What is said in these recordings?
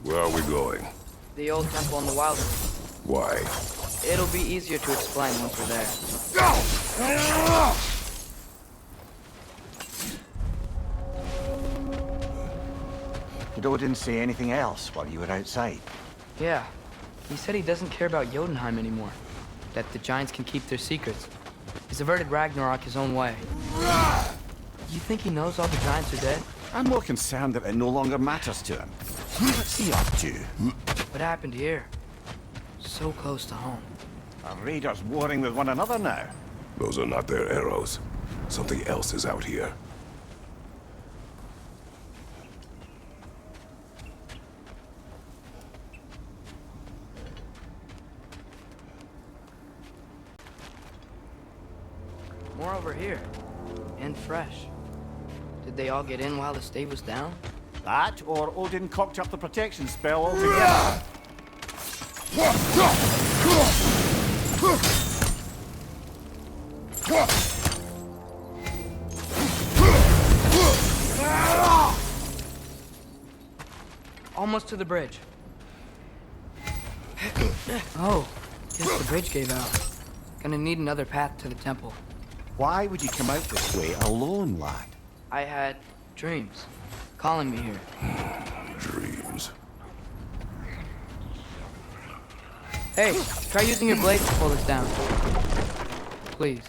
Where are we going? The old temple in the wilderness. Why? It'll be easier to explain once we're there. Did Odin say anything else while you were outside? Yeah. He said he doesn't care about Jotunheim anymore. That the giants can keep their secrets. He's averted Ragnarok his own way. You think he knows all the giants are dead? I'm more concerned that it no longer matters to him. What's he up to? What happened here? So close to home. Are raiders warring with one another now? Those are not their arrows. Something else is out here. More over here. And fresh. Did they all get in while the stave was down? That, or Odin cocked up the protection spell altogether. Almost to the bridge. Oh, guess the bridge gave out. Gonna need another path to the temple. Why would you come out this way alone, lad? I had dreams calling me here. Dreams. Hey, try using your blade to pull this down. Please.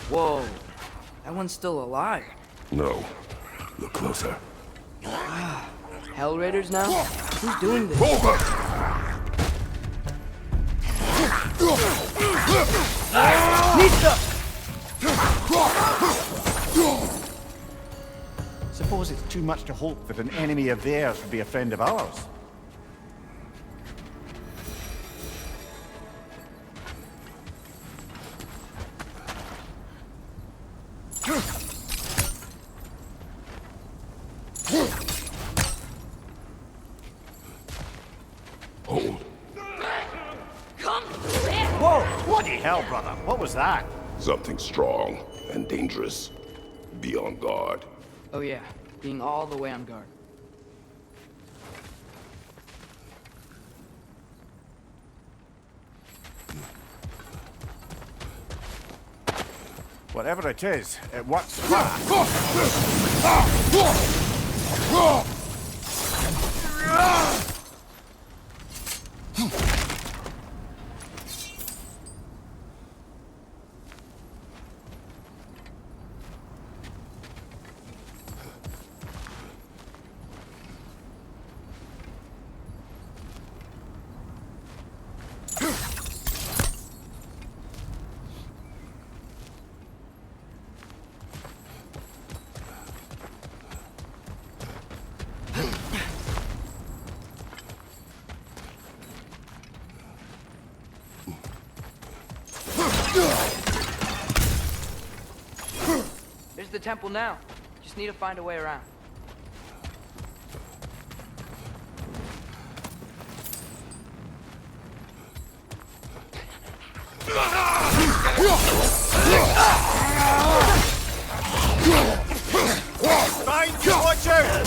Whoa, that one's still alive. No. Look closer. Hell Raiders now? Who's doing this? Nista! Suppose it's too much to hope that an enemy of theirs would be a friend of ours. Hold. Whoa! Bloody hell, brother! What was that? Something strong and dangerous. Be on guard. Oh yeah, being all the way on guard. Whatever it is, it works fast. There's the temple now. Just need to find a way around. Fine, watch out!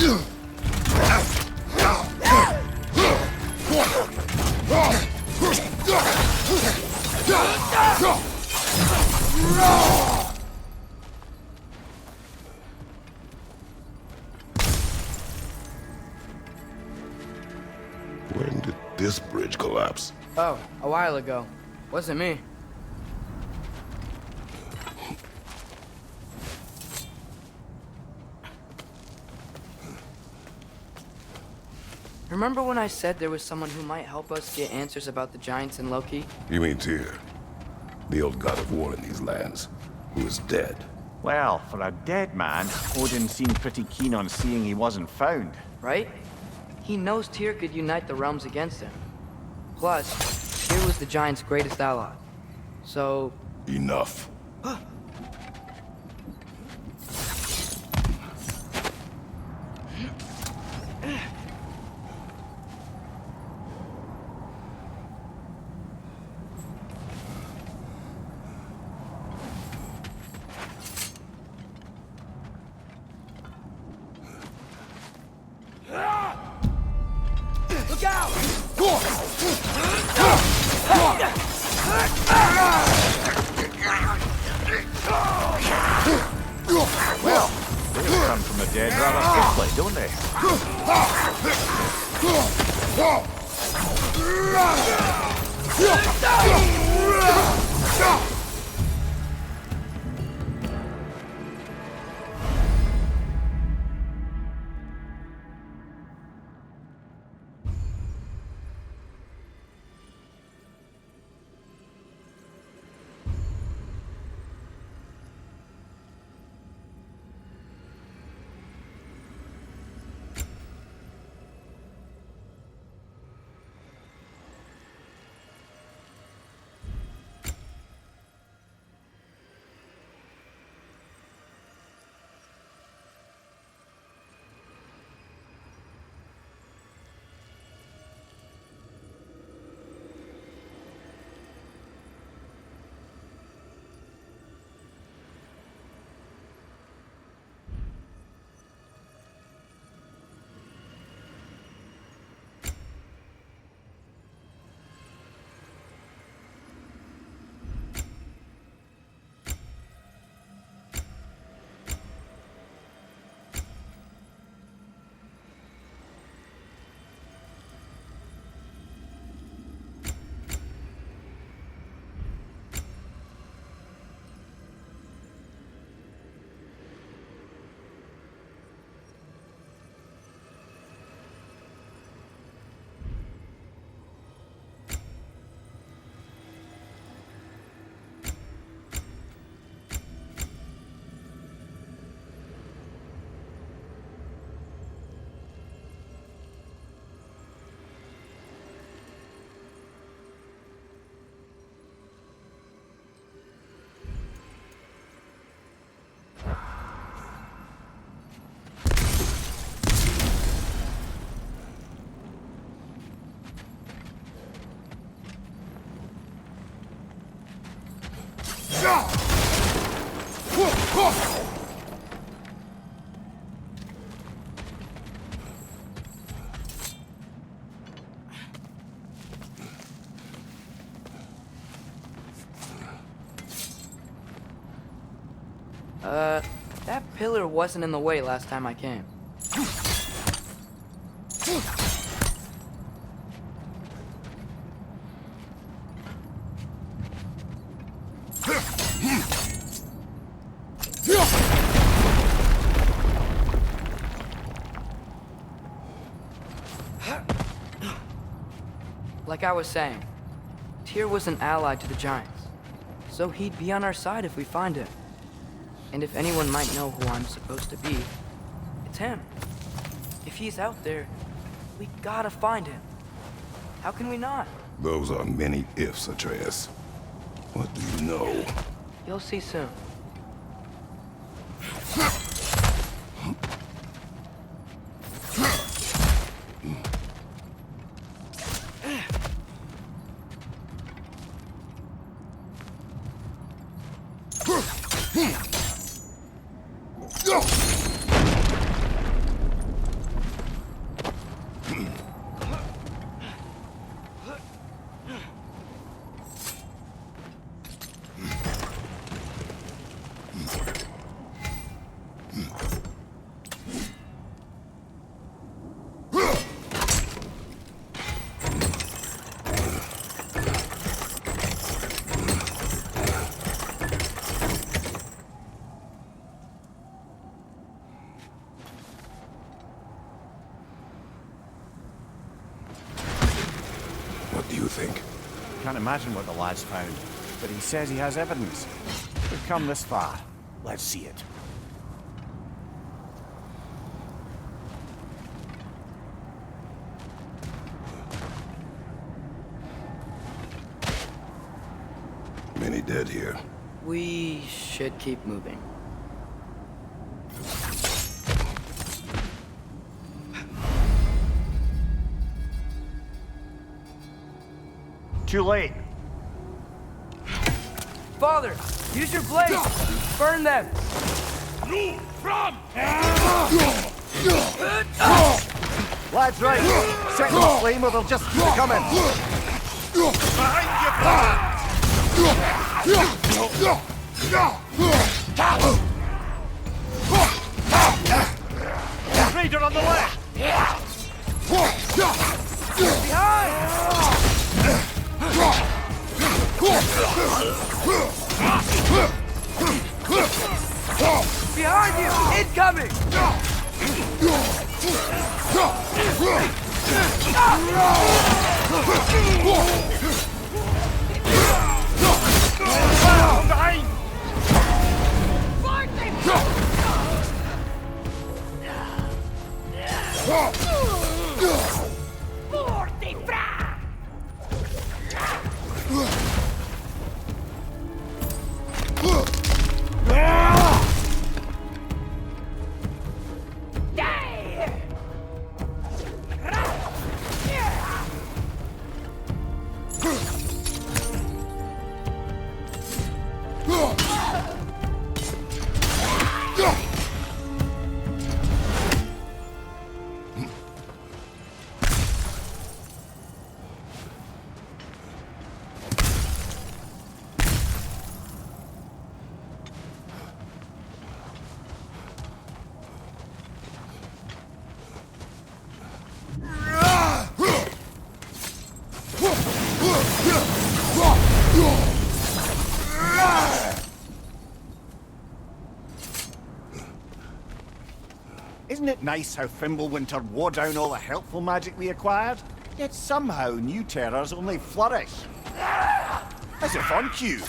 When did this bridge collapse? Oh, a while ago. Wasn't me. Remember when I said there was someone who might help us get answers about the giants and Loki? You mean Tyr? The old god of war in these lands, who is dead. Well, for a dead man, Odin seemed pretty keen on seeing he wasn't found. Right? He knows Tyr could unite the realms against him. Plus, Tyr was the giant's greatest ally. So... Enough. come from the dead rather quickly, don't they? That pillar wasn't in the way last time I came. Like I was saying, Tyr was an ally to the Giants, so he'd be on our side if we find him. And if anyone might know who I'm supposed to be, it's him. If he's out there, we gotta find him. How can we not? Those are many ifs, Atreus. What do you know? You'll see soon. What do you think? Can't imagine what the lad's found, but he says he has evidence. We've come this far. Let's see it. Many dead here. We should keep moving. Too late. Father, use your blade! Burn them! Lad's right. Set them aflame or they'll just keep coming. raider on the left! Behind you! Incoming! Behind! Isn't it nice how Fimbulwinter wore down all the helpful magic we acquired? Yet somehow new terrors only flourish. As if on cue.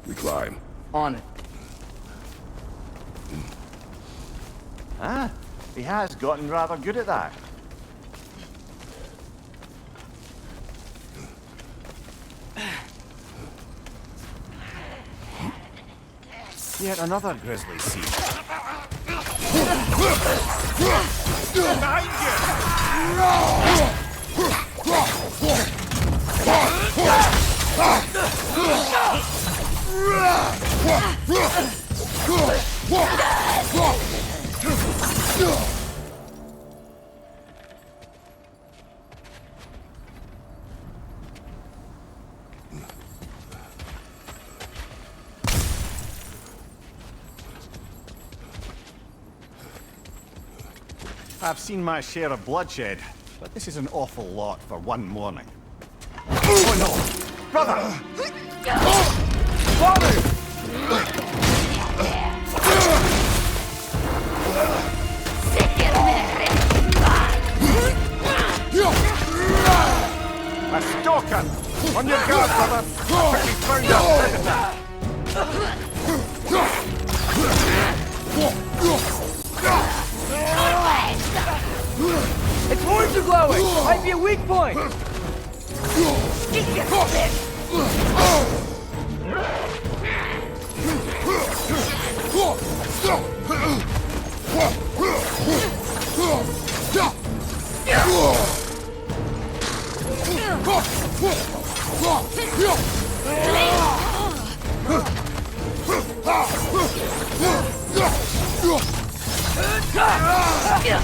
We climb. On it. Ah, he has gotten rather good at that. Yet another grisly scene. Behind I've seen my share of bloodshed, but this is an awful lot for one morning. Oh no! Brother! Father! A stalker! On your guard, brother! Quickly found our Its horns are glowing! Might be a weak point!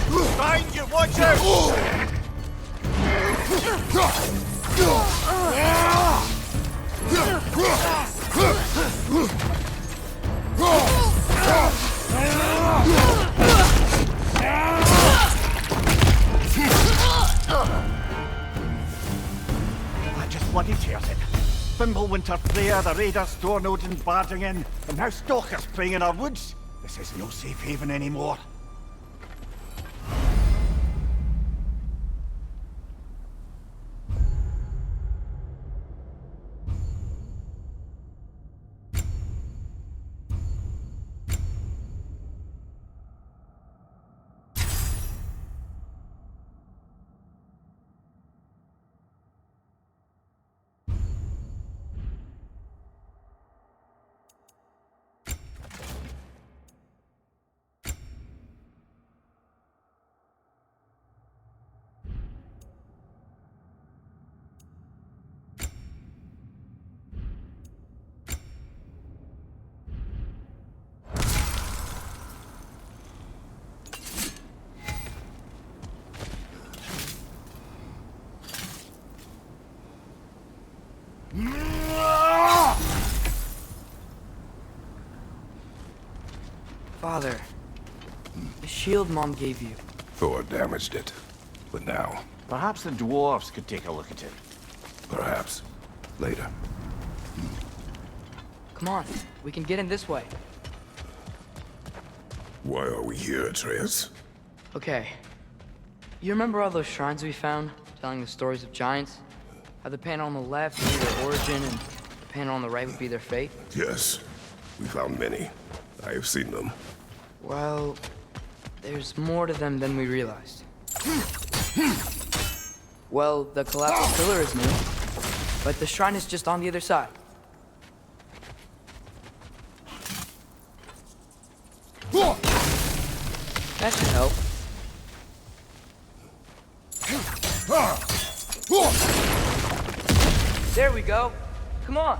Behind you, watch out! I just bloody tears it. Fimbulwinter, Freya, the raiders, Storm Odin barging in, and now stalkers playing in our woods. This is no safe haven anymore. father. The shield Mom gave you. Thor damaged it. But now, Perhaps the dwarves could take a look at it. perhaps, later. Come on, we can get in this way. Why are we here, Atreus? Okay. You remember all those shrines we found, telling the stories of giants? How the panel on the left would be their origin, and the panel on the right would be their fate? Yes, we found many. I have seen them. Well, there's more to them than we realized. Well, the collapsed pillar is new, but the shrine is just on the other side. That should help. There we go. Come on.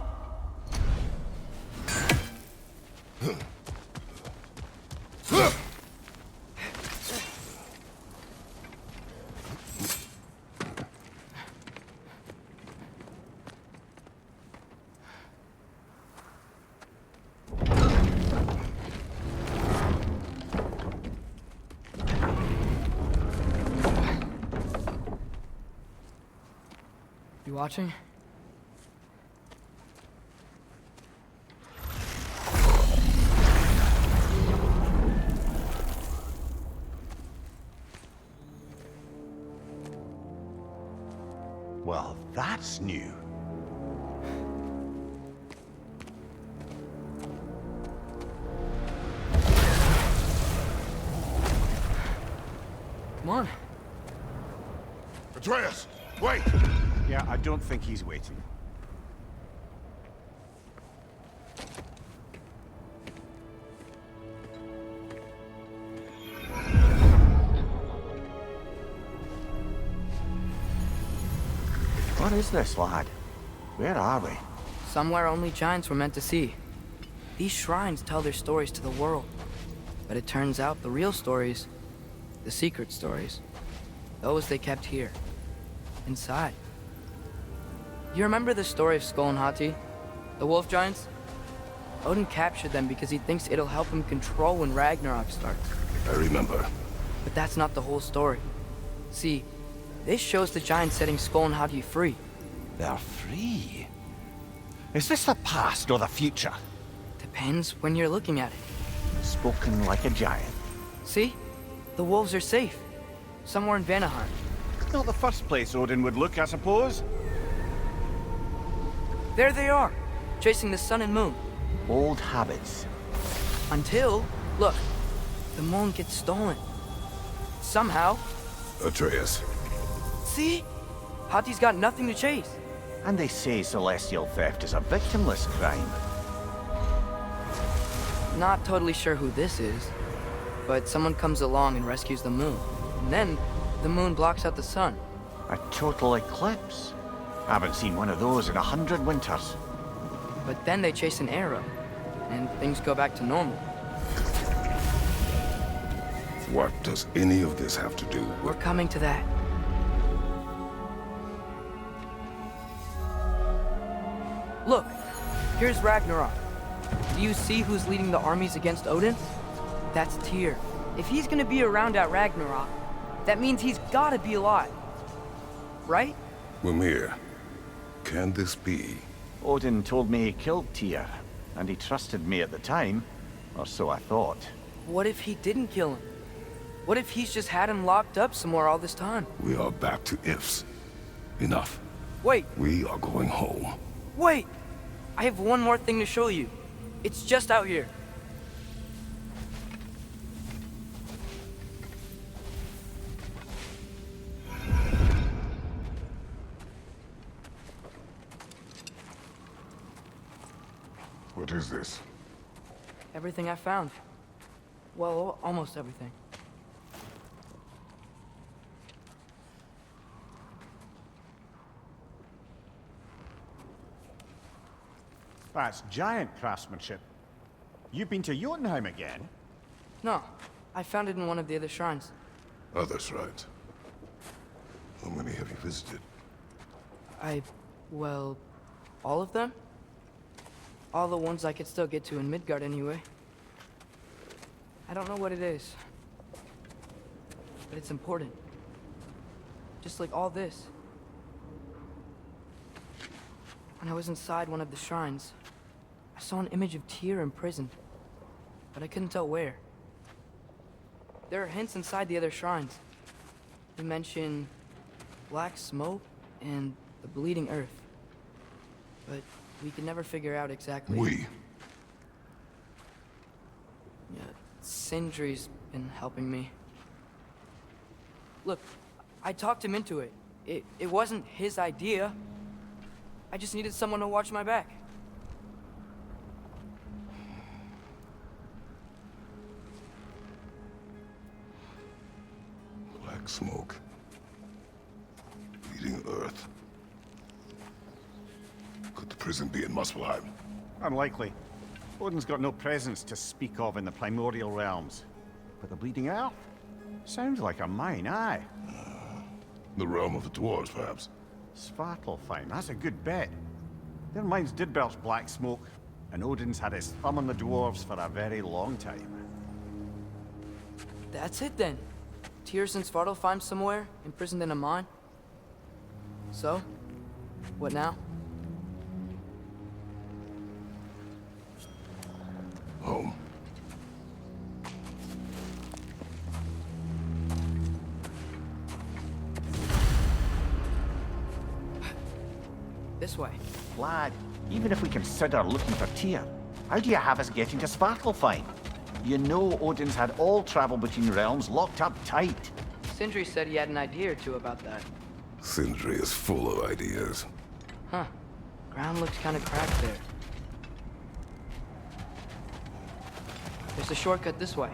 You watching? Well, that's new. Come on. Atreus, wait! Yeah, I don't think he's waiting. What is this, lad? Where are we? Somewhere only giants were meant to see. These shrines tell their stories to the world. But it turns out the real stories, the secret stories, those they kept here, inside. You remember the story of Skull and Hati? The wolf giants? Odin captured them because he thinks it'll help him control when Ragnarok starts. I remember. But that's not the whole story. See, this shows the giants setting Skull and Hati free. They're free. Is this the past or the future? Depends when you're looking at it. Spoken like a giant. See? The wolves are safe. Somewhere in Vanaheim. Not the first place Odin would look, I suppose. There they are, chasing the sun and moon. Old habits. Until, look, the moon gets stolen. Somehow. Atreus, See? Hati's got nothing to chase. And they say celestial theft is a victimless crime. Not totally sure who this is, but someone comes along and rescues the moon. And then, the moon blocks out the sun. A total eclipse. Haven't seen one of those in 100 winters. But then they chase an arrow, and things go back to normal. what does any of this have to do We're with... coming to that. Look, here's Ragnarok. Do you see who's leading the armies against Odin? That's Tyr. If he's gonna be around at Ragnarok, that means he's gotta be alive. Right? Mimir, can this be? Odin told me he killed Tyr, and he trusted me at the time, or so I thought. What if he didn't kill him? What if he's just had him locked up somewhere all this time? We are back to ifs. Enough. Wait, We are going home. wait! I have one more thing to show you. It's just out here. What is this? Everything I found. Well, almost everything. That's giant craftsmanship. You've been to Jotunheim again? No, I found it in one of the other shrines. Others, right? How many have you visited? Well, all of them? All the ones I could still get to in Midgard anyway. I don't know what it is, but it's important. Just like all this. When I was inside one of the shrines, I saw an image of Tyr imprisoned, but I couldn't tell where. There are hints inside the other shrines. They mention black smoke and the bleeding earth, but we could never figure out exactly. Yeah, Sindri's been helping me. Look, I talked him into it. It wasn't his idea. I just needed someone to watch my back. Black smoke. Bleeding earth. Could the prison be in Muspelheim? Unlikely. Odin's got no presence to speak of in the primordial realms. But the bleeding earth? Sounds like a mine, aye. The realm of the dwarves, perhaps. Svartalfheim, that's a good bet. Their mines did belch black smoke, and Odin's had his thumb on the dwarves for a very long time. That's it then. Tyr's in Svartalfheim somewhere, imprisoned in a mine. So, what now? Home. This way. Lad, even if we consider looking for Tyr, how do you have us getting to Svartalfheim? You know Odin's had all travel between realms locked up tight. Sindri said he had an idea or two about that. Sindri is full of ideas. Huh. Ground looks kind of cracked there. There's a shortcut this way.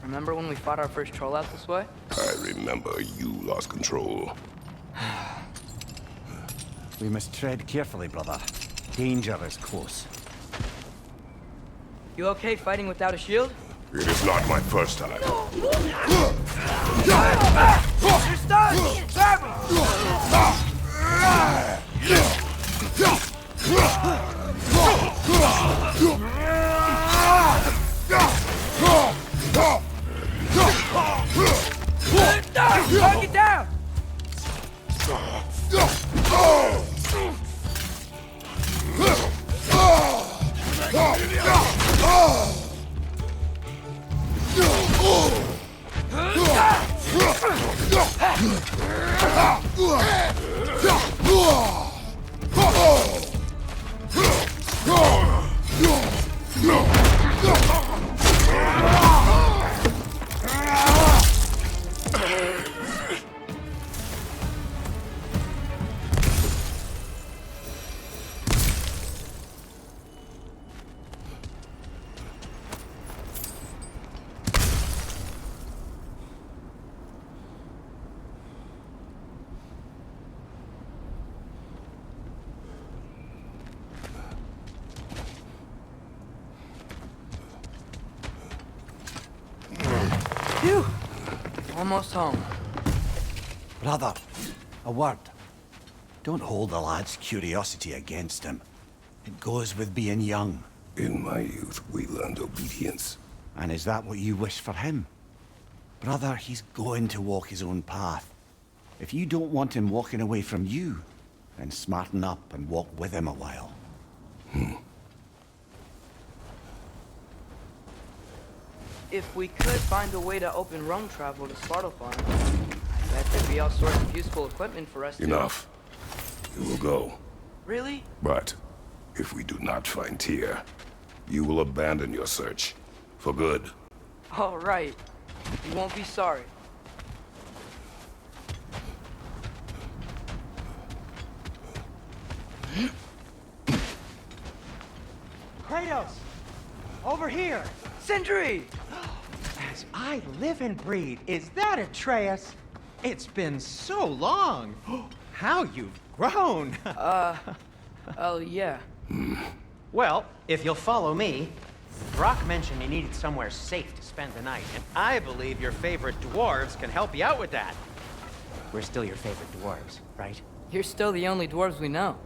Remember when we fought our first troll out this way? I remember you lost control. We must tread carefully, brother. Danger is close. You okay fighting without a shield? It is not my first time. You're stunned! Grab Knock it down! Phew! Almost home. Brother, a word. Don't hold the lad's curiosity against him. It goes with being young. In my youth, we learned obedience. And is that what you wish for him? Brother, he's going to walk his own path. If you don't want him walking away from you, then smarten up and walk with him a while. If we could find a way to open roam travel to Svartalfheim, I bet there'd be all sorts of useful equipment for us to... Enough. You will go. Really? But if we do not find Tyr, you will abandon your search. For good. All right. You won't be sorry. Kratos! Over here! Sindri! As I live and breathe, is that Atreus? It's been so long! How you've grown! Oh, yeah. Well, if you'll follow me, Brock mentioned you needed somewhere safe to spend the night, and I believe your favorite dwarves can help you out with that. We're still your favorite dwarves, right? You're still the only dwarves we know.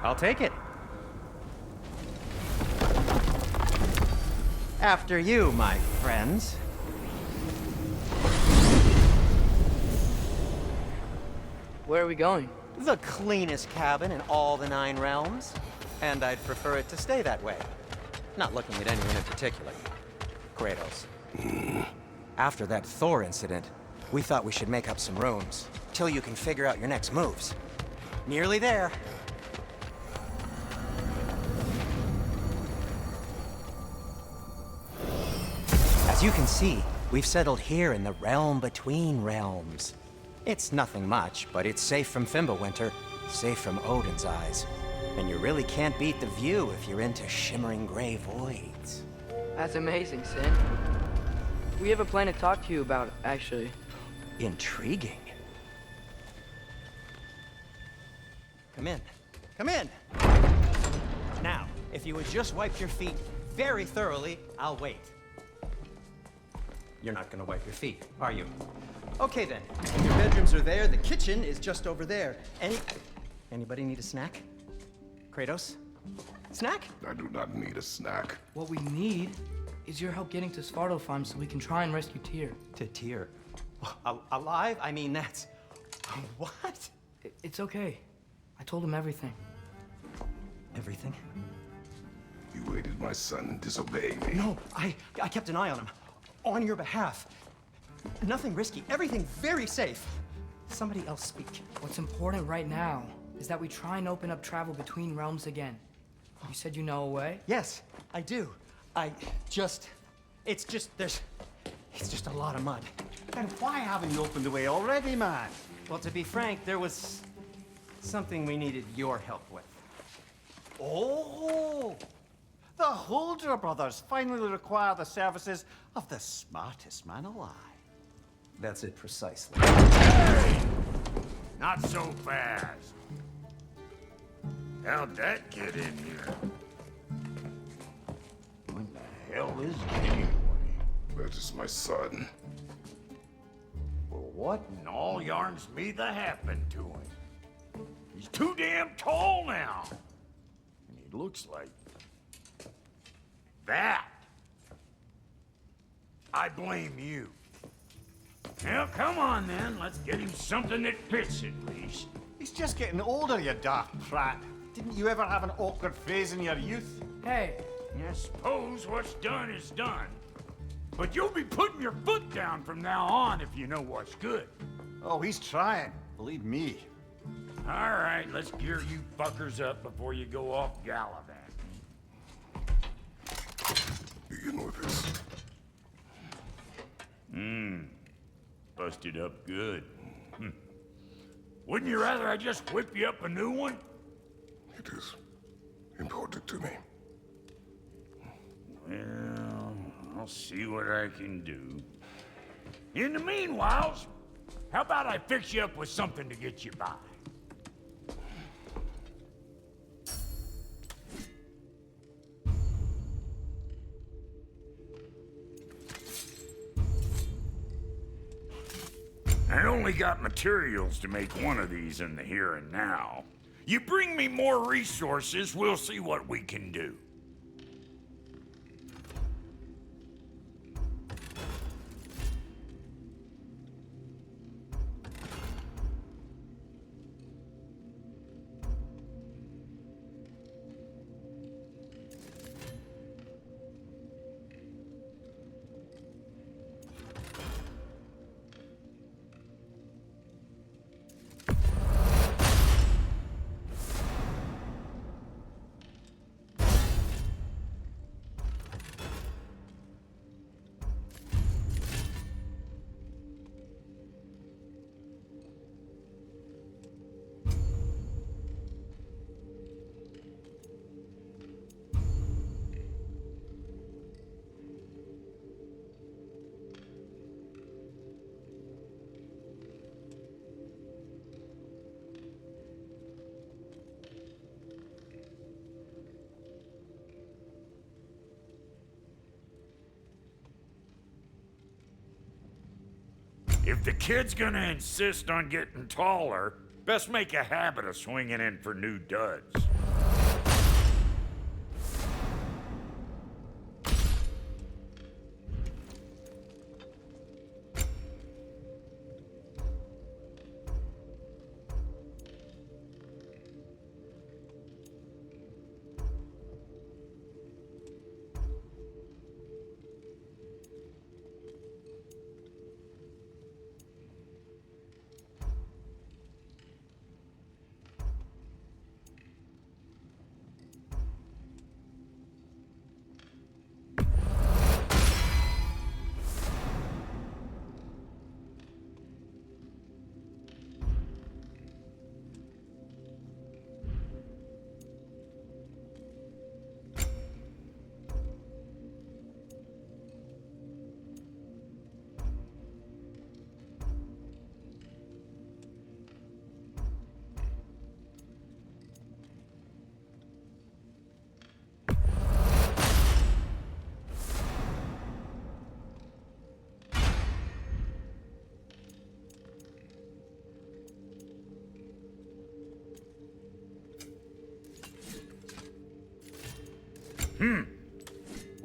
I'll take it. After you, my friends. Where are we going? The cleanest cabin in all the 9 realms. And I'd prefer it to stay that way. Not looking at anyone in particular. Kratos. After that Thor incident, we thought we should make up some rooms, till you can figure out your next moves. Nearly there. As you can see, we've settled here in the realm between realms. It's nothing much, but it's safe from Fimbulwinter, safe from Odin's eyes. And you really can't beat the view if you're into shimmering gray voids. That's amazing, Sin. We have a plan to talk to you about, actually. Intriguing. Come in. Come in! Now, if you would just wipe your feet very thoroughly, I'll wait. You're not gonna wipe your feet, are you? Okay then. Your bedrooms are there, the kitchen is just over there. Anybody need a snack? Kratos? Snack? I do not need a snack. What we need is your help getting to Svartalfheim so we can try and rescue Tyr. To Tyr. Alive? I mean, that's... What? It's okay. I told him everything. Everything? You aided my son disobey me. No, I kept an eye on him. On your behalf. Nothing risky, everything very safe. Somebody else speak. What's important right now is that we try and open up travel between realms again. You said you know a way? Yes, I do. It's just a lot of mud. Then why haven't you opened the way already, man? Well, to be frank, there was something we needed your help with. Oh! The Holder brothers finally require the services of the smartest man alive. That's it precisely. Not so fast. How'd that get in here? What the hell is it anyway? That is my son. Well, what in all yarns me that happened to him? He's too damn tall now. And he looks like... that. I blame you. Now, come on then. Let's get him something that fits at least. He's just getting older, you daft prat. Didn't you ever have an awkward phase in your youth? Hey, I suppose what's done is done. But you'll be putting your foot down from now on if you know what's good. Oh, he's trying. Believe me. All right, let's gear you fuckers up before you go off gallivanting. Begin with this. Busted up good. Wouldn't you rather I just whip you up a new one? It is important to me. Well, I'll see what I can do. In the meanwhile, how about I fix you up with something to get you by? I only got materials to make one of these in the here and now. You bring me more resources, we'll see what we can do. If the kid's gonna insist on getting taller, best make a habit of swinging in for new duds.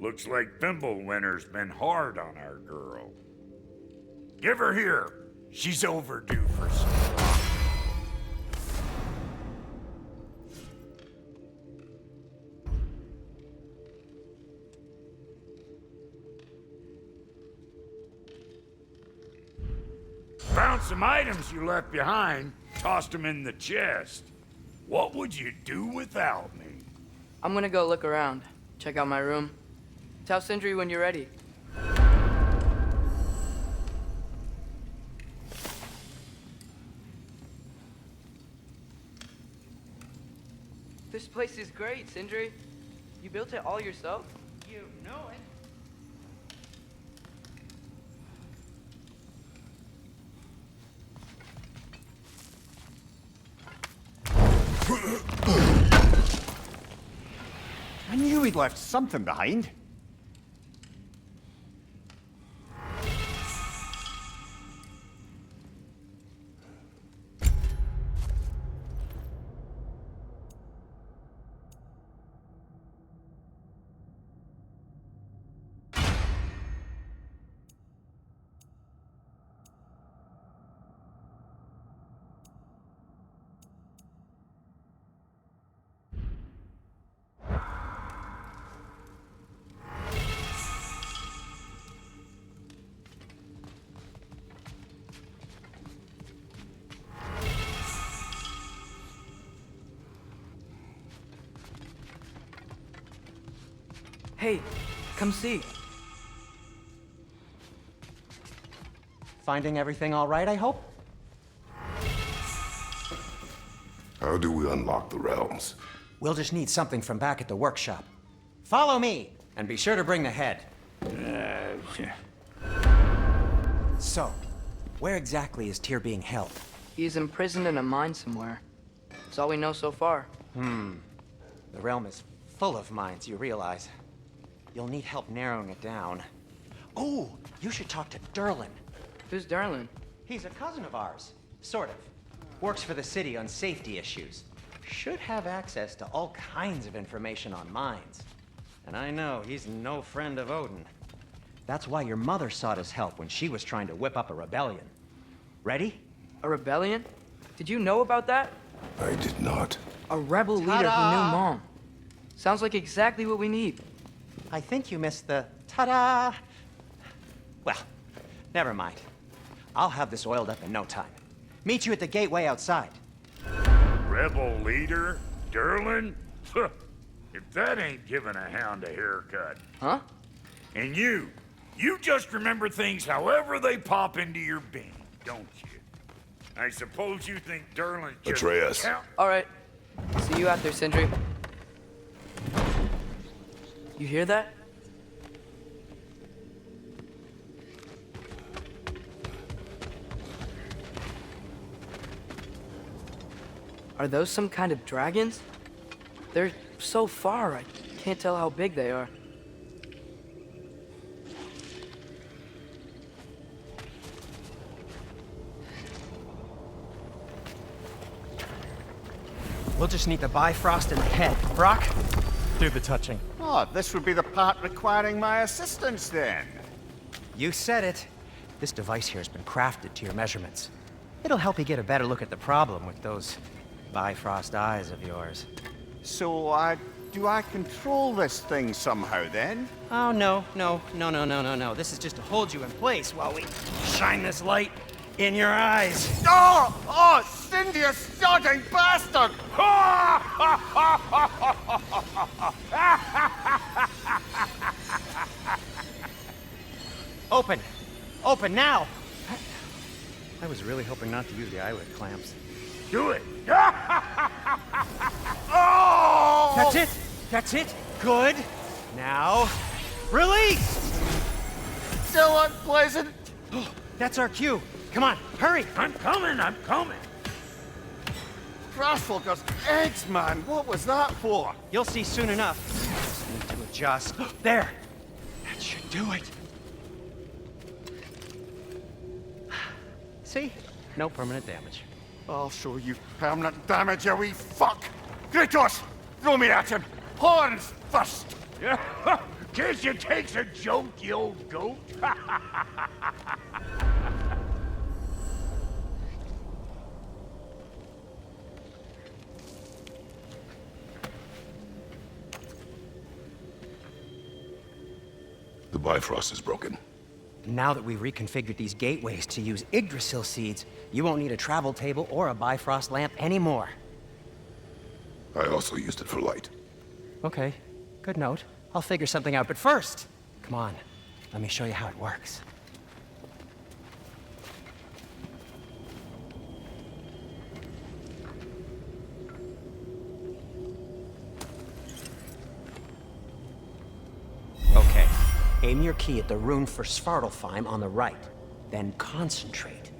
Looks like Thimblewinter's been hard on our girl. Give her here. She's overdue for some rock. Found some items you left behind, tossed them in the chest. What would you do without me? I'm gonna go look around, check out my room. Tell Sindri when you're ready. This place is great, Sindri. You built it all yourself? You know it. I knew he'd left something behind. Hey, come see. Finding everything all right, I hope? How do we unlock the realms? We'll just need something from back at the workshop. Follow me, and be sure to bring the head. So, where exactly is Tyr being held? He's imprisoned in a mine somewhere. That's all we know so far. The realm is full of mines, you realize. You'll need help narrowing it down. Oh, you should talk to Derlin. Who's Darlin? He's a cousin of ours, sort of. Works for the city on safety issues. Should have access to all kinds of information on mines. And I know he's no friend of Odin. That's why your mother sought his help when she was trying to whip up a rebellion. Ready? A rebellion? Did you know about that? I did not. A rebel leader who knew Mom. Sounds like exactly what we need. I think you missed the ta-da. Well, never mind. I'll have this oiled up in no time. Meet you at the gateway outside. Rebel leader? Derlin? If that ain't giving a hound a haircut. Huh? And you just remember things however they pop into your bean, don't you? I suppose you think Derlin's just... Atreus. All right. See you out there, Sindri. You hear that? Are those some kind of dragons? They're so far, I can't tell how big they are. We'll just need the Bifrost in the head. Brock, do the touching. Oh, this would be the part requiring my assistance then. You said it. This device here has been crafted to your measurements. It'll help you get a better look at the problem with those Bifrost eyes of yours. So, do I control this thing somehow then? Oh, no. This is just to hold you in place while we shine this light in your eyes. Oh, Cindy, you sodding bastard! Open! Open now! I was really hoping not to use the eyelid clamps. Do it! Oh! That's it! That's it! Good! Now, release! Still unpleasant. That's our cue. Come on, hurry! I'm coming! Crossfogger's eggs, man. What was that for? You'll see soon enough. Just need to adjust. There! That should do it. See? No permanent damage. I'll show you permanent damage, you wee fuck! Kratos! Throw me at him! Horns first! Guess you takes a joke, you old goat. The Bifrost is broken. Now that we've reconfigured these gateways to use Yggdrasil seeds, you won't need a travel table or a Bifrost lamp anymore. I also used it for light. Okay, good note. I'll figure something out, but first, come on, let me show you how it works. Okay, aim your key at the rune for Svartalfheim on the right, then concentrate.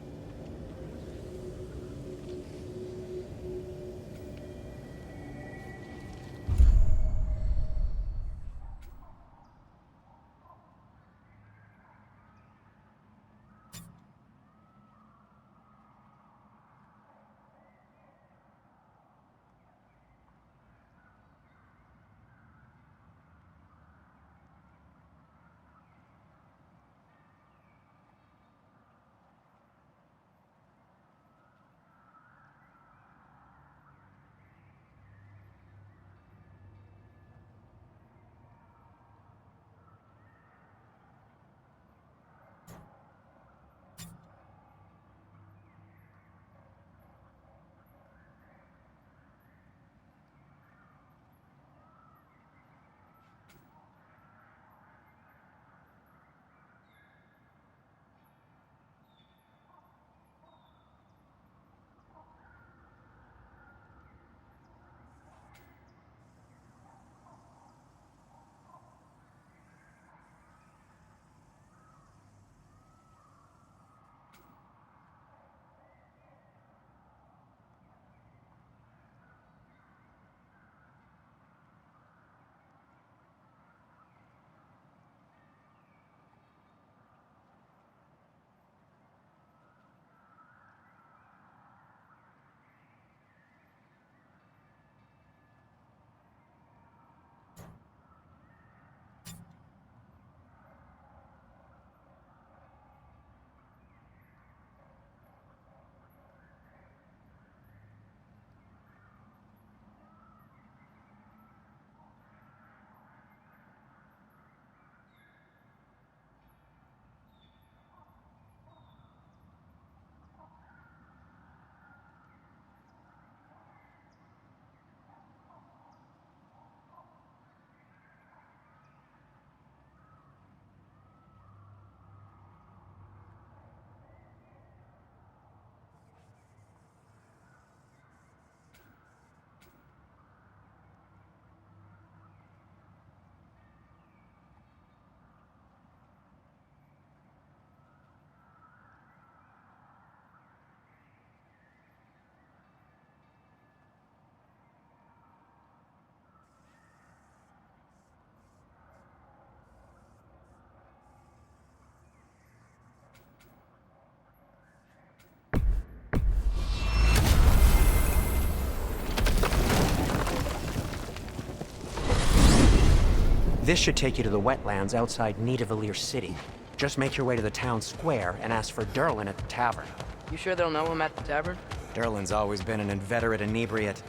This should take you to the wetlands outside Nidavellir City. Just make your way to the town square and ask for Derlin at the tavern. You sure they'll know him at the tavern? Derlin's always been an inveterate inebriate.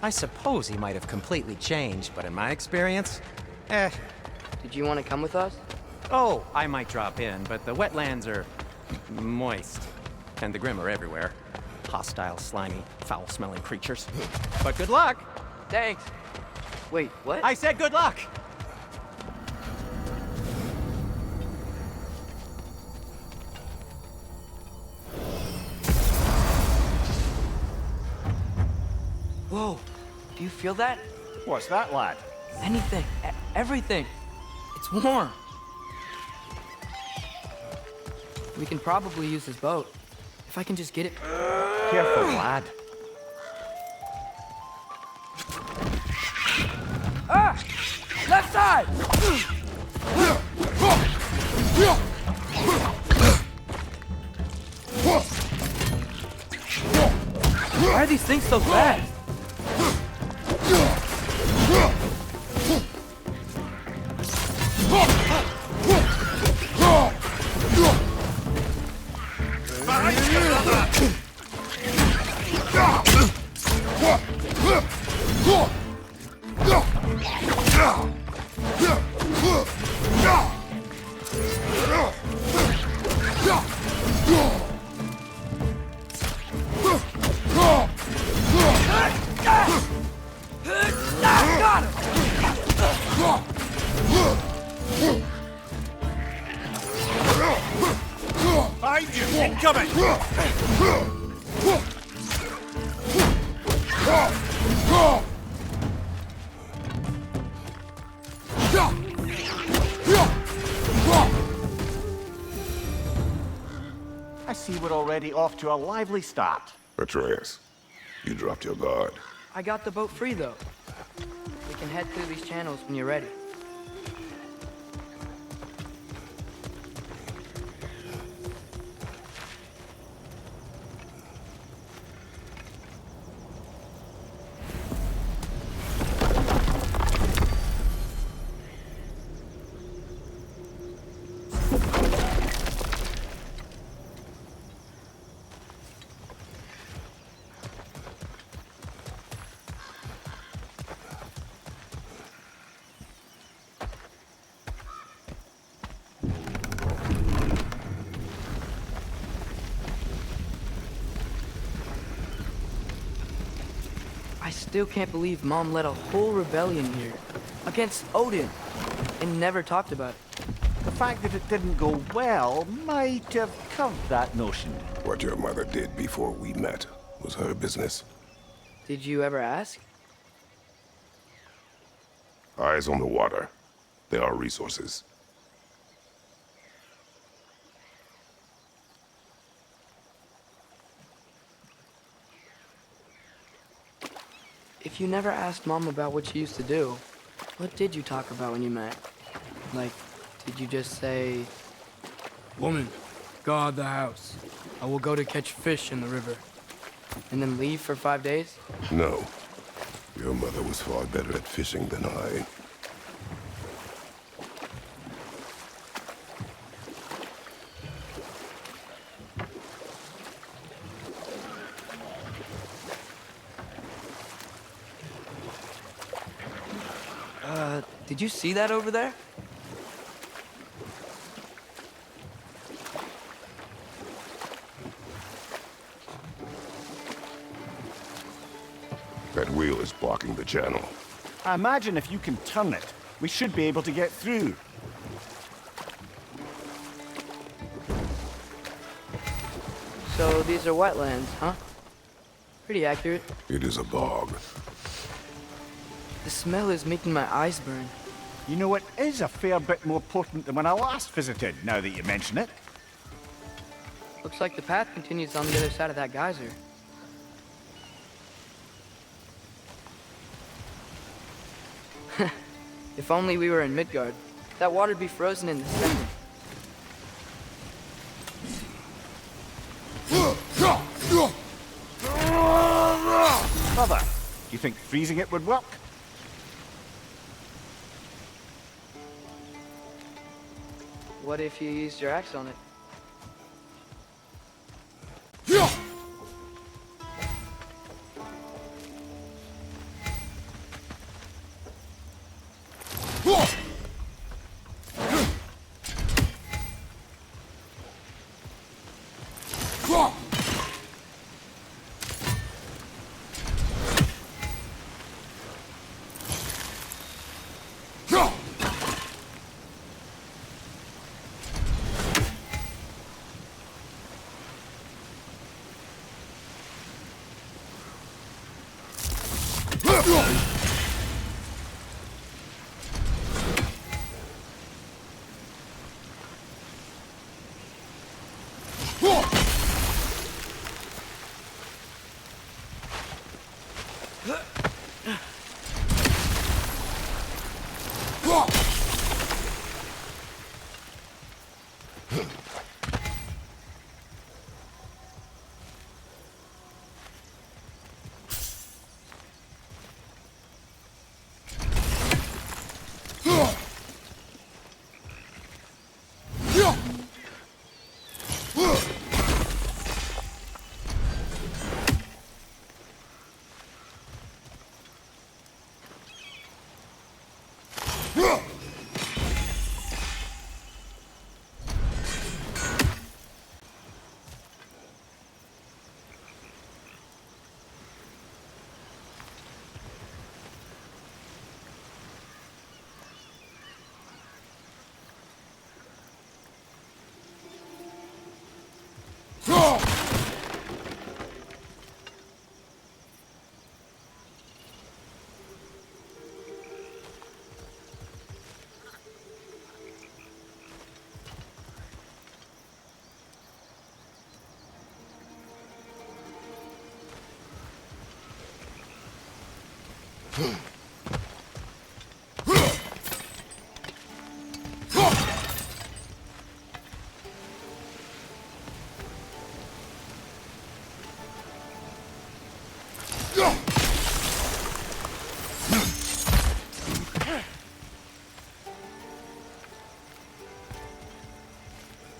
I suppose he might have completely changed, but in my experience, Did you want to come with us? Oh, I might drop in, but the wetlands are moist. And the Grim are everywhere. Hostile, slimy, foul-smelling creatures. But good luck! Thanks. Wait, what? I said good luck! Whoa, do you feel that? What's that, lad? Anything, everything. It's warm. We can probably use this boat. If I can just get it. Careful, lad. Ah! Left side! Why are these things so fast? Behind you! Incoming! I see we're already off to a lively start. Atreus, you dropped your guard. I got the boat free, though. We can head through these channels when you're ready. I still can't believe Mom led a whole rebellion here against Odin and never talked about it. The fact that it didn't go well might have covered that notion. What your mother did before we met was her business. Did you ever ask? Eyes on the water. There are resources. If you never asked Mom about what she used to do, what did you talk about when you met? Like, did you just say, "Woman, guard the house. I will go to catch fish in the river," and then leave for 5 days? No. Your mother was far better at fishing than I. Did you see that over there? That wheel is blocking the channel. I imagine if you can turn it, we should be able to get through. So these are wetlands, huh? Pretty accurate. It is a bog. The smell is making my eyes burn. You know, it is a fair bit more potent than when I last visited, now that you mention it. Looks like the path continues on the other side of that geyser. If only we were in Midgard. That water'd be frozen in the second. Brother, do you think freezing it would work? What if you used your axe on it?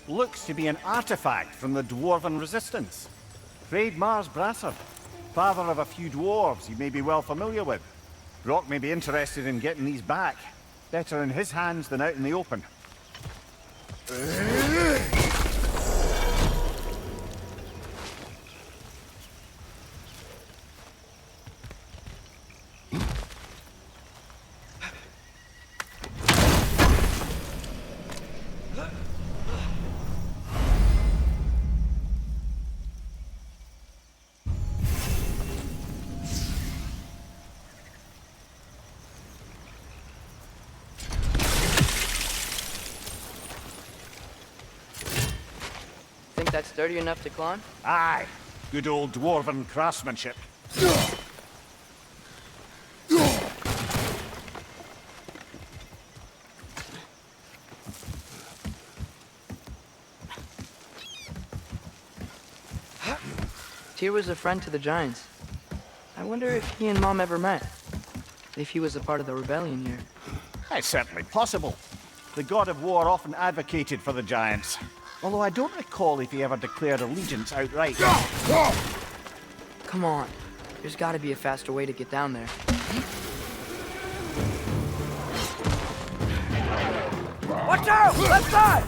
Looks to be an artifact from the Dwarven Resistance. Trade Mars Brasser, father of a few dwarves you may be well familiar with. Brock may be interested in getting these back. Better in his hands than out in the open. Think that's sturdy enough to climb? Aye, good old Dwarven craftsmanship. Tyr was a friend to the Giants. I wonder if he and Mom ever met. If he was a part of the rebellion here. It's certainly possible. The god of war often advocated for the Giants. Although I don't recall if he ever declared allegiance outright. Come on. There's gotta be a faster way to get down there. Watch out! Left side!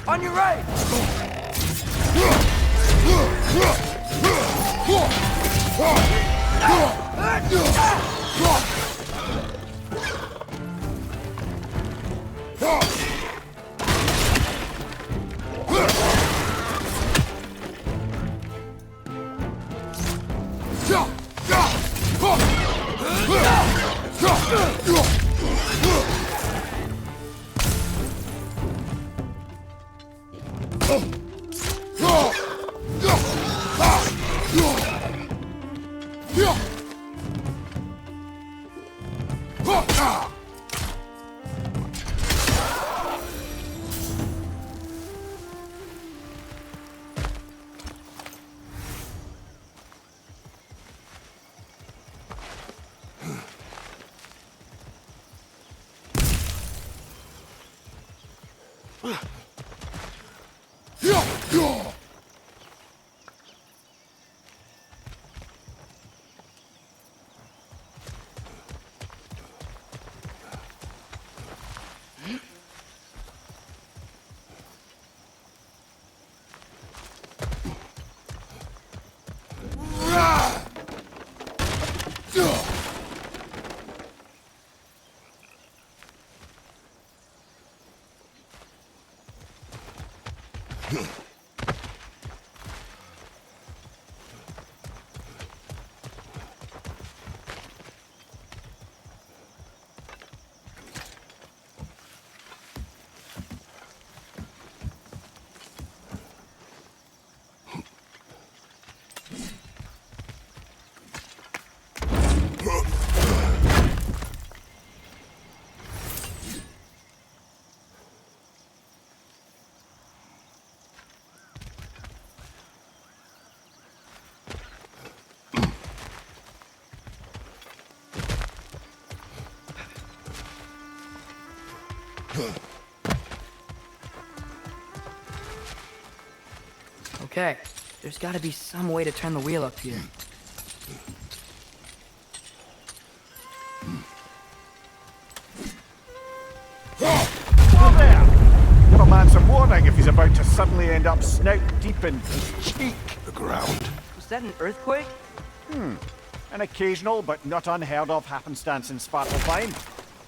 On your right! Okay, there's gotta be some way to turn the wheel up here. Whoa there! Give a man some warning if he's about to suddenly end up snout deep in his cheek. The ground. Was that an earthquake? An occasional but not unheard of happenstance in Svartalfheim.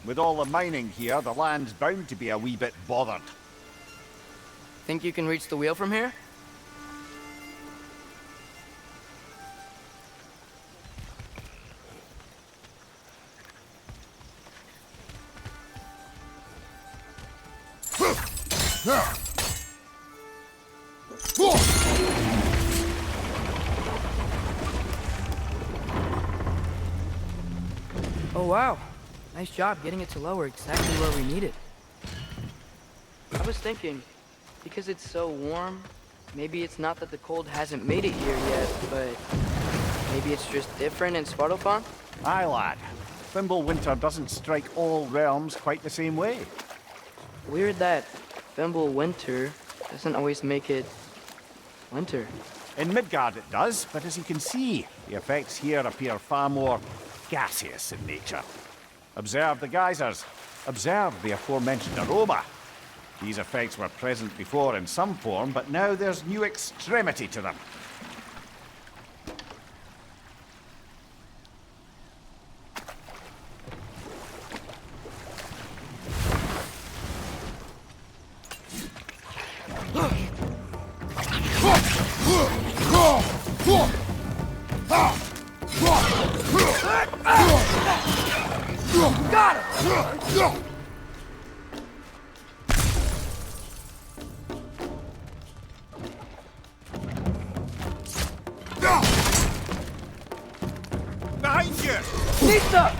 With all the mining here, the land's bound to be a wee bit bothered. Think you can reach the wheel from here? Oh wow, nice job getting it to lower exactly where we need it. I was thinking, because it's so warm, maybe it's not that the cold hasn't made it here yet, but maybe it's just different in Svartalfheim? Aye, lad. Fimbulwinter doesn't strike all realms quite the same way. Weird that Fimbulwinter doesn't always make it winter. In Midgard it does, but as you can see, the effects here appear far more gaseous in nature. Observe the geysers. Observe the aforementioned aroma. These effects were present before in some form, but now there's new extremity to them. Got it! Behind you! Lisa!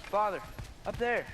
Father, up there.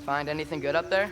Find anything good up there?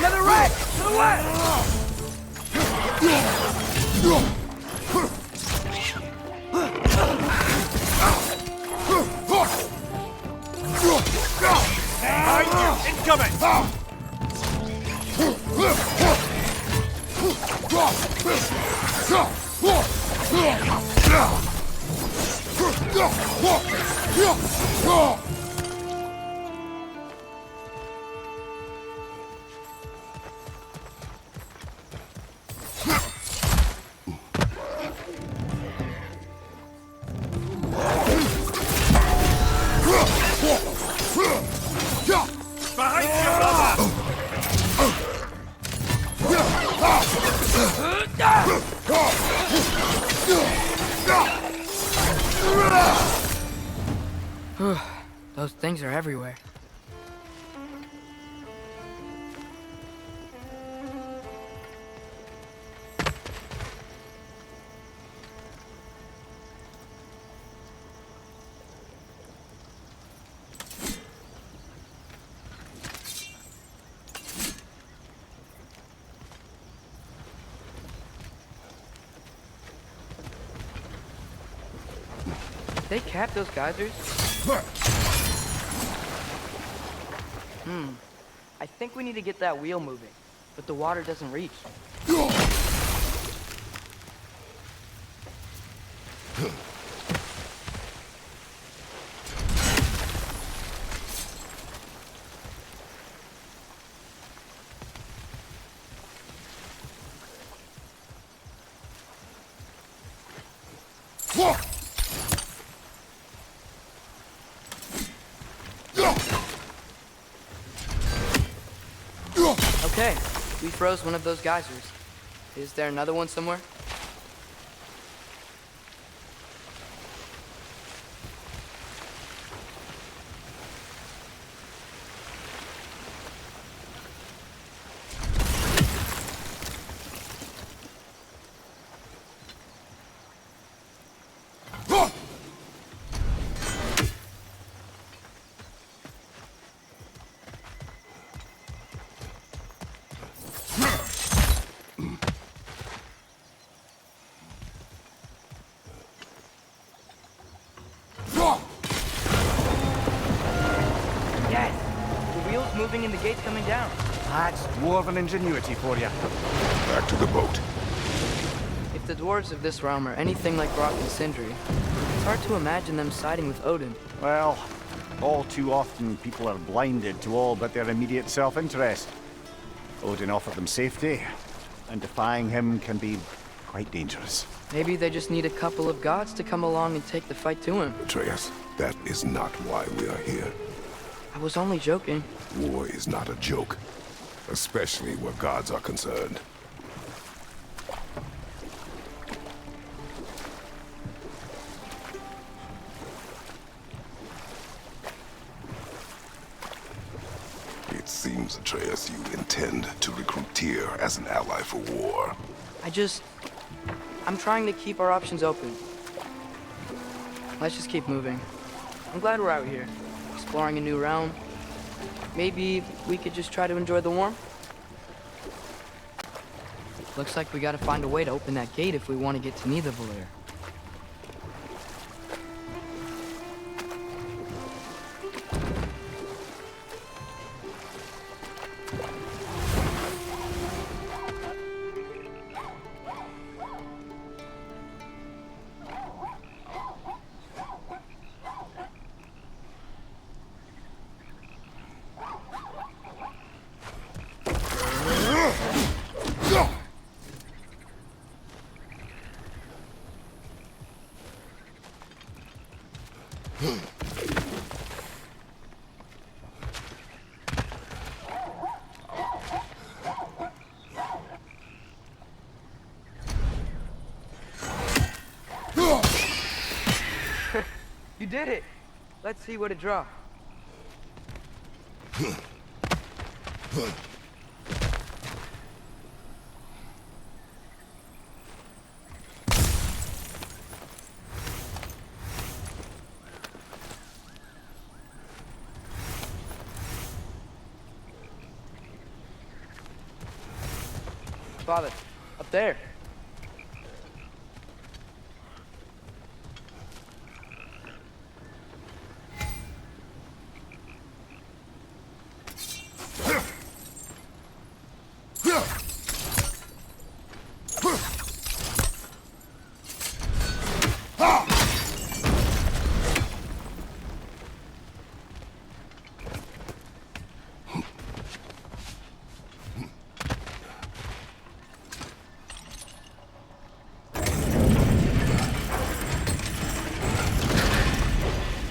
Another rat! To the left! Incoming! Those things are everywhere. They cap those geysers? I think we need to get that wheel moving, but the water doesn't reach. Okay, we froze one of those geysers. Is there another one somewhere? Moving and the gate's coming down. That's dwarven ingenuity for you. Back to the boat. If the dwarves of this realm are anything like Brock and Sindri, it's hard to imagine them siding with Odin. Well, all too often people are blinded to all but their immediate self-interest. Odin offered them safety, and defying him can be quite dangerous. Maybe they just need a couple of gods to come along and take the fight to him. Atreus, that is not why we are here. I was only joking. War is not a joke, especially where gods are concerned. It seems, Atreus, you intend to recruit Tyr as an ally for war. I'm trying to keep our options open. Let's just keep moving. I'm glad we're out here, exploring a new realm. Maybe we could just try to enjoy the warmth? Looks like we gotta find a way to open that gate if we want to get to Nidavellir. You did it! Let's see what it draws. Father, up there.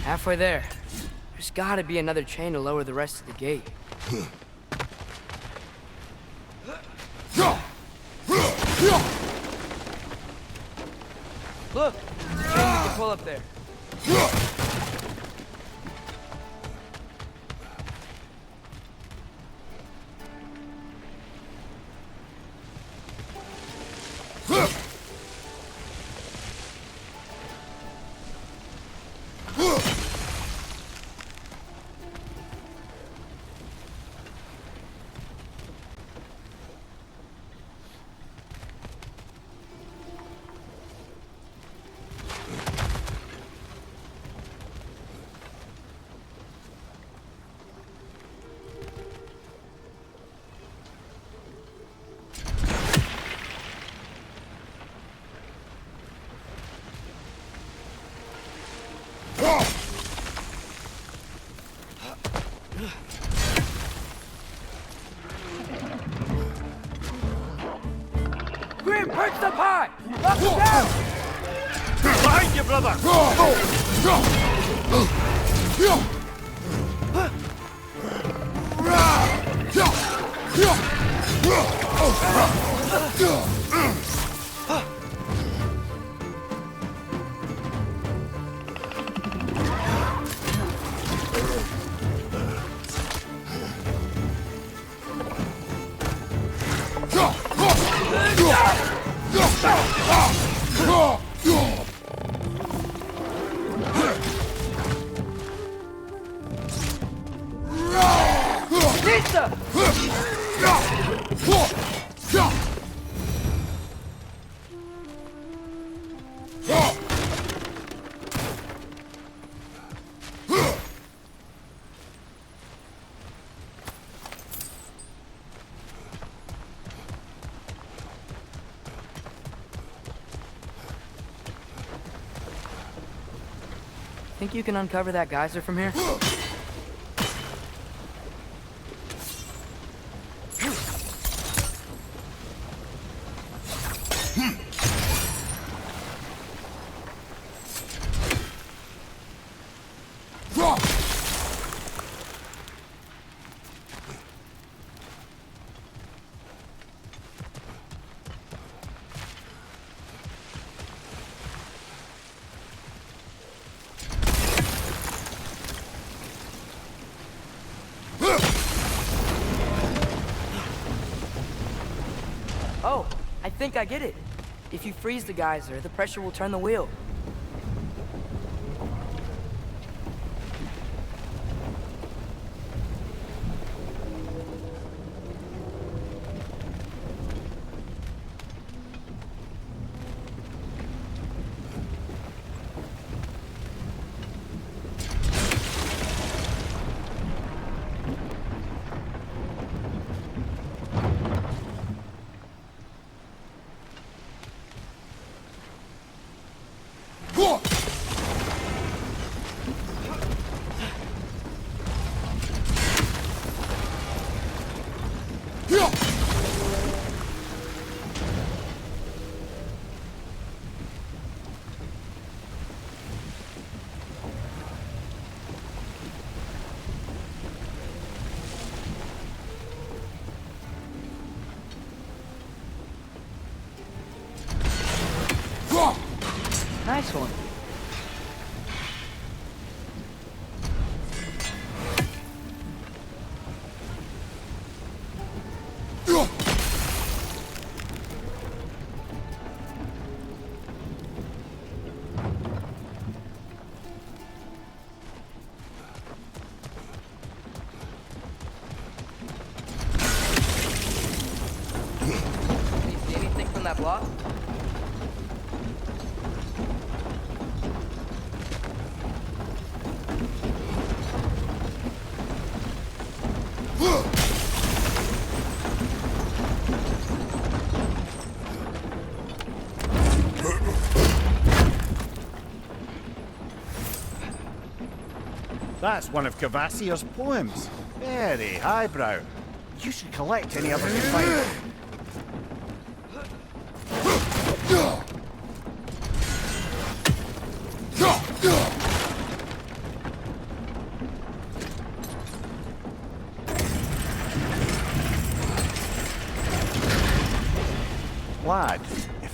Halfway there. There's gotta be another chain to lower the rest of the gate. Look! There's a chain you can pull up there. Grim, perched up high! Knock him down! Behind you, brother! Pizza! Think you can uncover that geyser from here? Oh, I think I get it. If you freeze the geyser, the pressure will turn the wheel. Nice one. Can you see anything from that block? That's one of Cavassier's poems. Very highbrow. You should collect any others you find.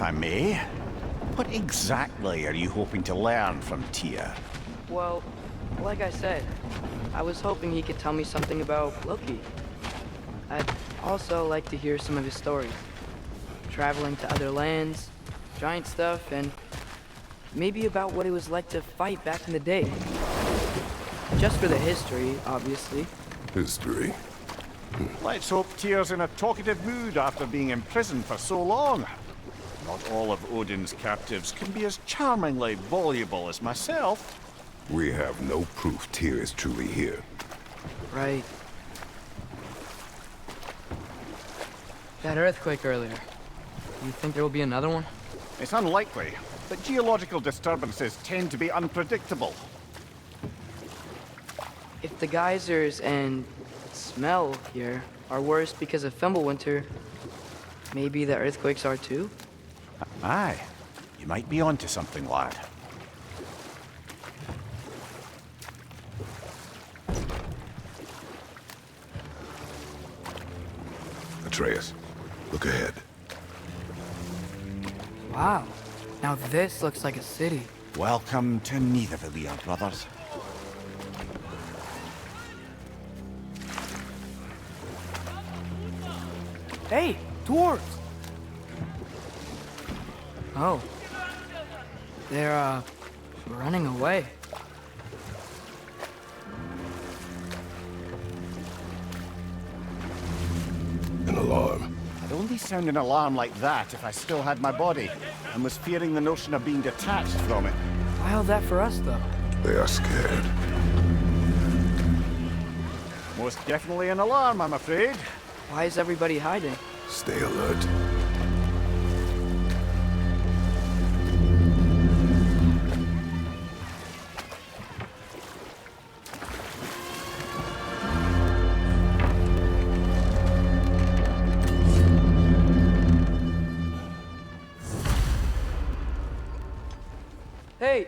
I may. What exactly are you hoping to learn from Tyr? Well, like I said, I was hoping he could tell me something about Loki. I'd also like to hear some of his stories. Traveling to other lands, giant stuff, and maybe about what it was like to fight back in the day. Just for the history, obviously. History? Let's hope Tyr's in a talkative mood after being imprisoned for so long. Not all of Odin's captives can be as charmingly voluble as myself. We have no proof Tyr is truly here. Right. That earthquake earlier. You think there will be another one? It's unlikely, but geological disturbances tend to be unpredictable. If the geysers and smell here are worse because of Fimbulwinter, maybe the earthquakes are too? Aye, you might be onto something, lad. Atreus, look ahead. Wow. Now this looks like a city. Welcome to Nidavellir, brothers. Hey, dwarves! Oh. They're, running away. An alarm. I'd only sound an alarm like that if I still had my body, and was fearing the notion of being detached from it. Why all that for us, though? They are scared. Most definitely an alarm, I'm afraid. Why is everybody hiding? Stay alert. Hey,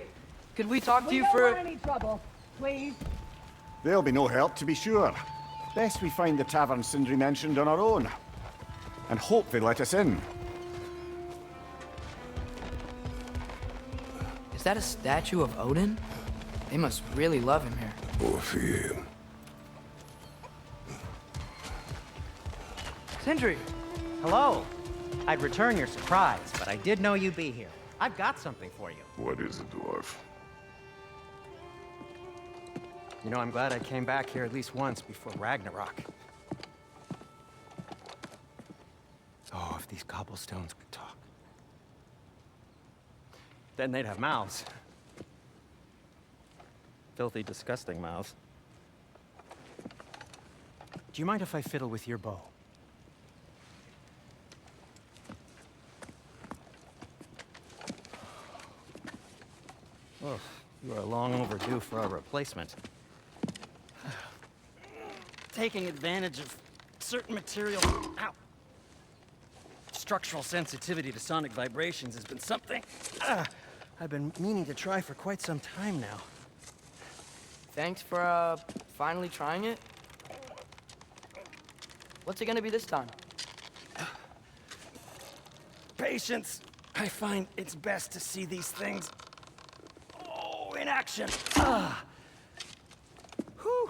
could we talk to you We for... don't want any trouble, please. There'll be no help, to be sure. Best we find the tavern Sindri mentioned on our own. And hope they let us in. Is that a statue of Odin? They must really love him here. Or fear him. Sindri! Hello. I'd return your surprise, but I did know you'd be here. I've got something for you. What is it, dwarf? You know, I'm glad I came back here at least once before Ragnarok. Oh, if these cobblestones could talk. Then they'd have mouths. Filthy, disgusting mouths. Do you mind if I fiddle with your bow? Oh, you are long overdue for a replacement. Taking advantage of certain material. Ow. Structural sensitivity to sonic vibrations has been something I've been meaning to try for quite some time now. Thanks for, finally trying it. What's it gonna be this time? Patience. I find it's best to see these things in action. Whew.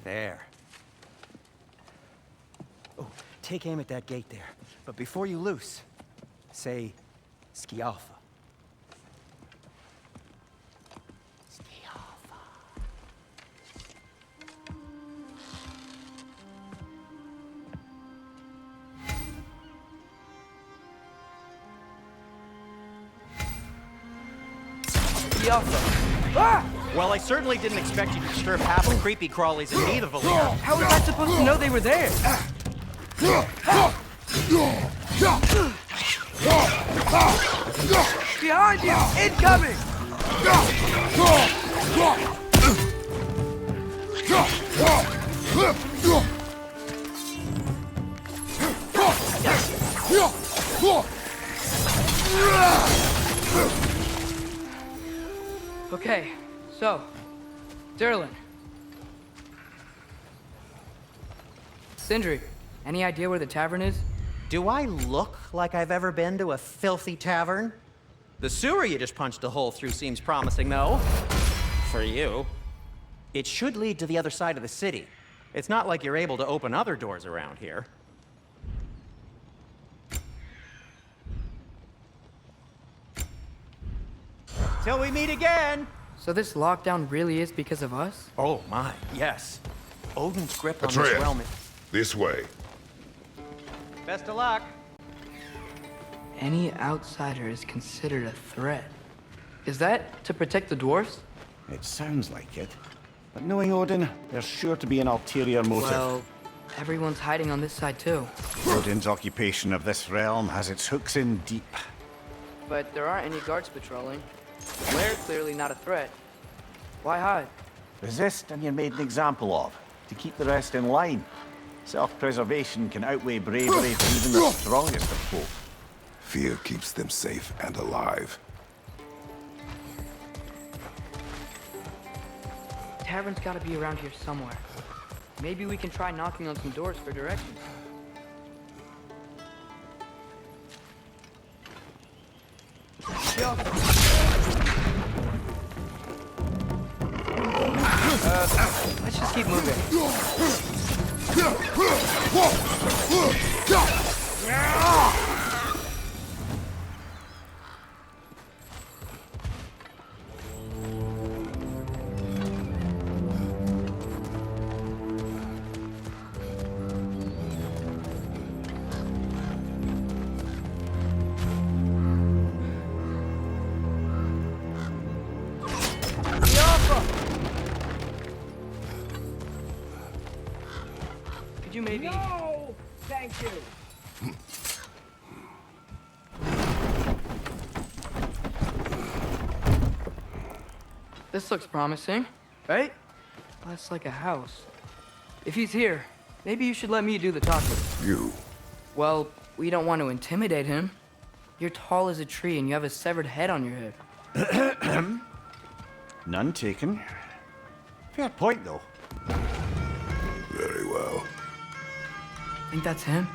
There. Oh, take aim at that gate there. But before you loose, say Skialfa. Skialfa. Ah! Well, I certainly didn't expect you to disturb half the creepy crawlies in Nidavellir. How was I supposed to know they were there? Behind you! Incoming! Okay, so, Durlin. Sindri, any idea where the tavern is? Do I look like I've ever been to a filthy tavern? The sewer you just punched a hole through seems promising, though. For you. It should lead to the other side of the city. It's not like you're able to open other doors around here. Till we meet again! So this lockdown really is because of us? Oh my, yes. Odin's grip on this Atreus, realm. this way. Best of luck. Any outsider is considered a threat. Is that to protect the dwarves? It sounds like it. But knowing Odin, there's sure to be an ulterior motive. Well, everyone's hiding on this side too. Odin's occupation of this realm has its hooks in deep. But there aren't any guards patrolling. We're clearly not a threat. Why hide? Resist and you're made an example of, to keep the rest in line. Self-preservation can outweigh bravery for even the strongest of folk. Fear keeps them safe and alive. Tavern's gotta be around here somewhere. Maybe we can try knocking on some doors for directions. Let's just keep moving. Could you maybe... No! Thank you. This looks promising, right? That's like a house. If he's here, maybe you should let me do the talking. You. Well, we don't want to intimidate him. You're tall as a tree and you have a severed head on your head. None taken. Fair point, though. Very well. Think that's him?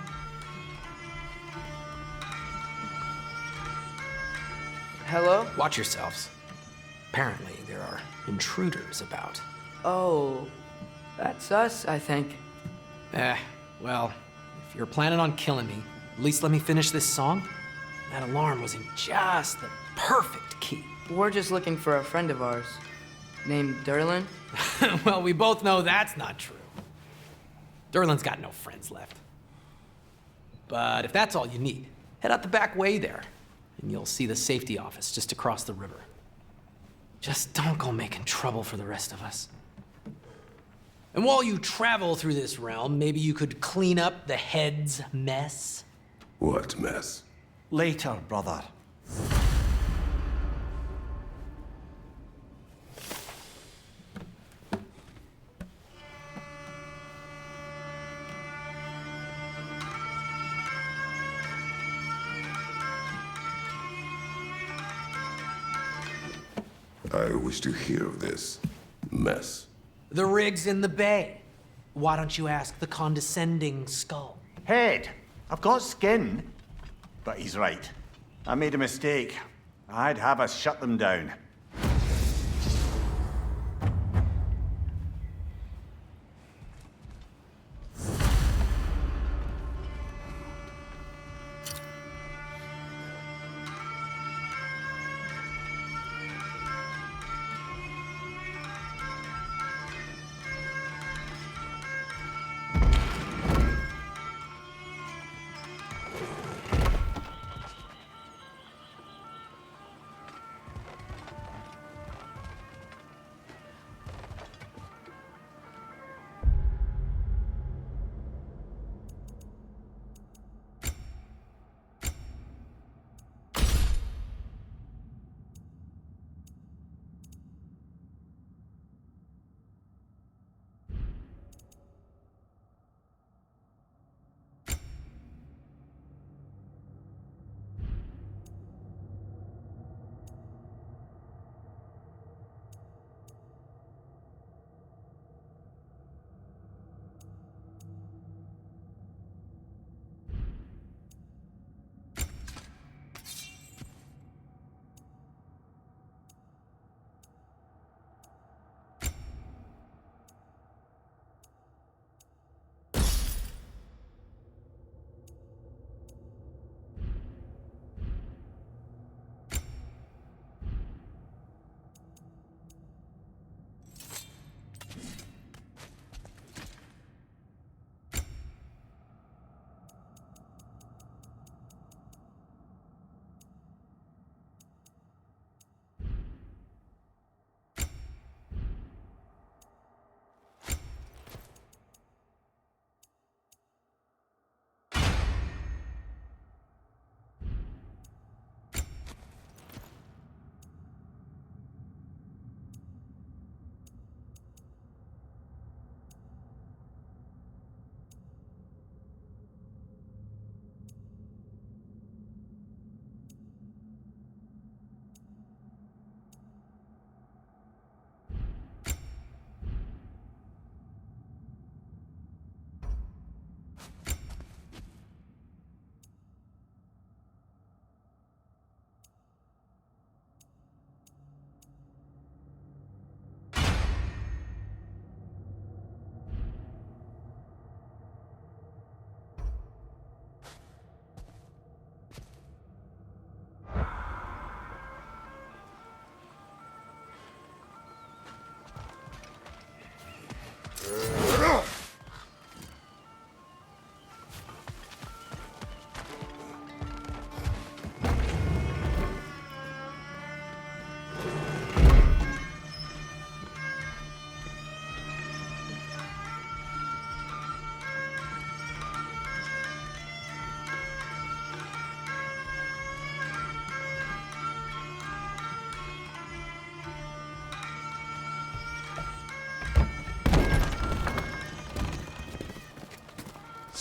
Hello? Watch yourselves. Apparently, there are intruders about. Oh, that's us, I think. Well, if you're planning on killing me, at least let me finish this song. That alarm was in just the perfect key. We're just looking for a friend of ours named Derlin. Well, we both know that's not true. Derlin's got no friends left. But if that's all you need, head out the back way there, and you'll see the safety office just across the river. Just don't go making trouble for the rest of us. And while you travel through this realm, maybe you could clean up the head's mess? What mess? Later, brother. I wish to hear of this mess. The rig's in the bay. Why don't you ask the condescending skull? Head, I've got skin. But he's right. I made a mistake. I'd have us shut them down.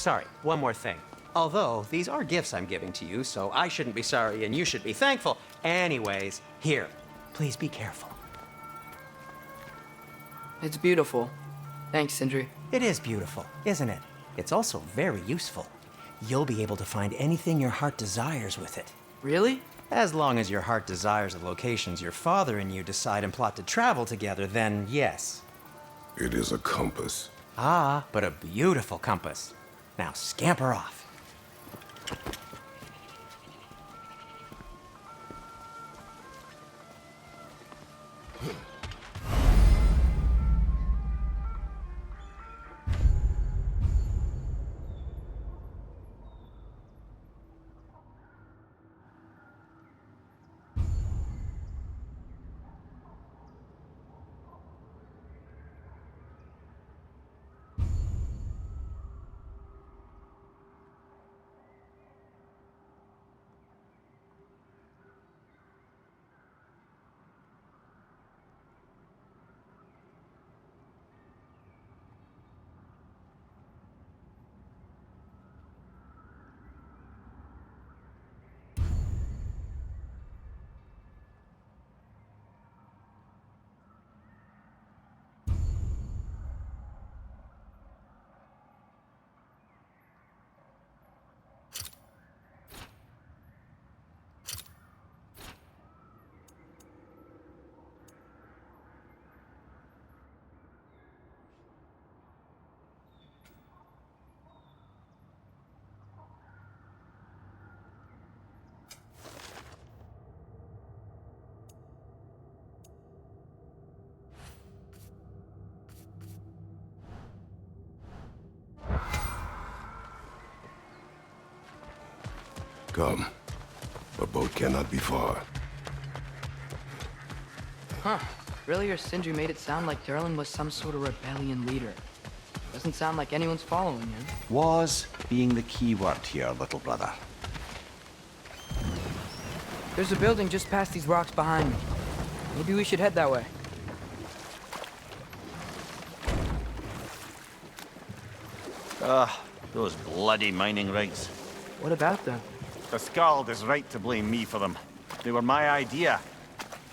sorry, one more thing. Although, these are gifts I'm giving to you, so I shouldn't be sorry and you should be thankful. Anyways, here, please be careful. It's beautiful. Thanks, Sindri. It is beautiful, isn't it? It's also very useful. You'll be able to find anything your heart desires with it. Really? As long as your heart desires the locations your father and you decide and plot to travel together, then yes. It is a compass. Ah, but a beautiful compass. Now scamper off. Come. A boat cannot be far. Huh. Earlier, Sindri made it sound like Durlin was some sort of rebellion leader. Doesn't sound like anyone's following him. Was being the key word here, little brother. There's a building just past these rocks behind me. Maybe we should head that way. Ah, those bloody mining rigs. What about them? The Skald is right to blame me for them. They were my idea.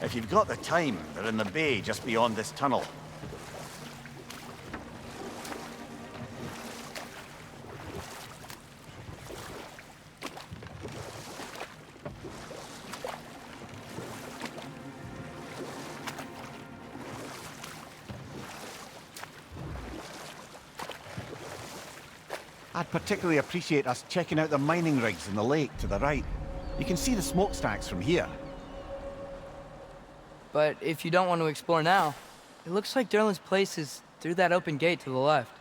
If you've got the time, they're in the bay just beyond this tunnel. I'd particularly appreciate us checking out the mining rigs in the lake to the right. You can see the smokestacks from here. But if you don't want to explore now, it looks like Durlin's place is through that open gate to the left.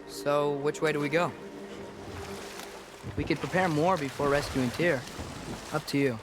So, which way do we go? We could prepare more before rescuing Tyr. Up to you.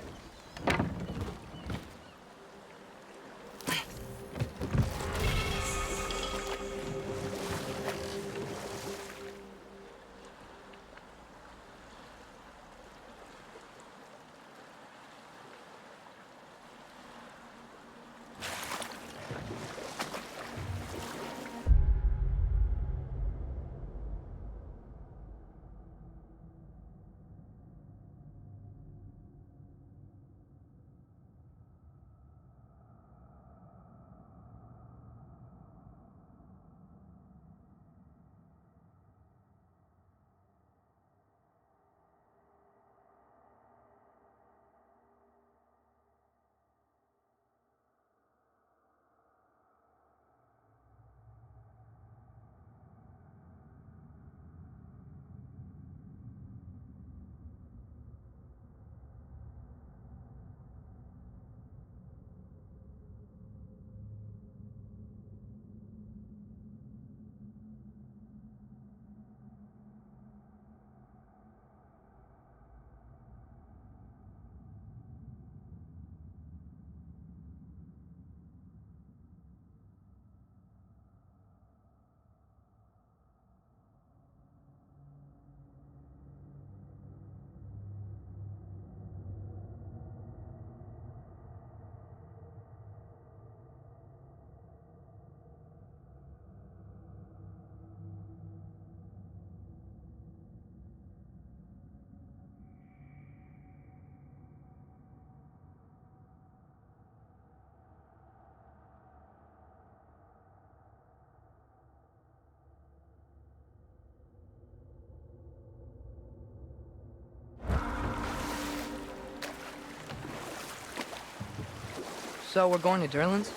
So we're going to Durlin's?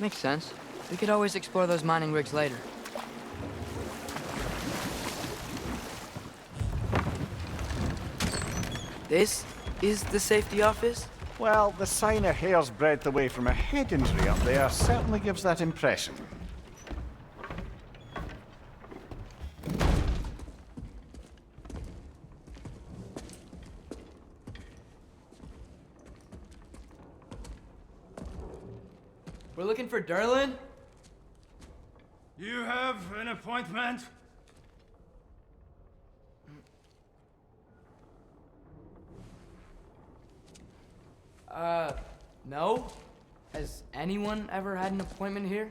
Makes sense. We could always explore those mining rigs later. This is the safety office? Well, the sign a hair's breadth away from a head injury up there certainly gives that impression. We're looking for Durlin? You have an appointment? No? Has anyone ever had an appointment here?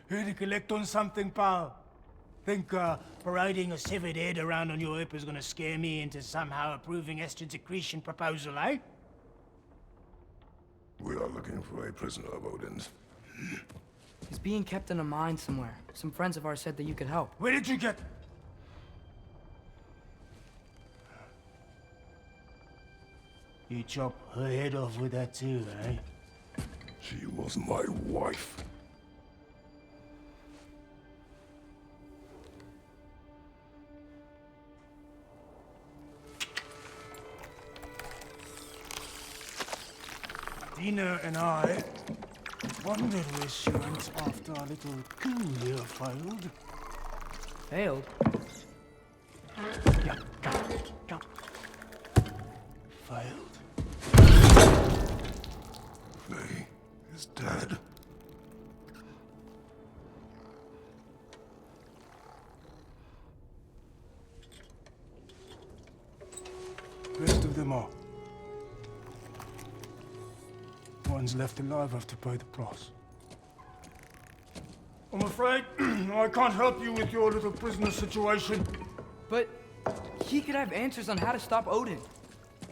Here to collect on something, pal? Think, parading a severed head around on your hip is gonna scare me into somehow approving estrogen secretion proposal, eh? We are looking for a prisoner of Odin's. He's being kept in a mine somewhere. Some friends of ours said that you could help. Where did you get... You chop her head off with that too, eh? She was my wife. Dina and I wondered where she went after our little coup here failed. Failed? Yeah, come. Failed. Faye is dead. Rest of them are. Ones left alive have to pay the price. I'm afraid I can't help you with your little prisoner situation. But he could have answers on how to stop Odin.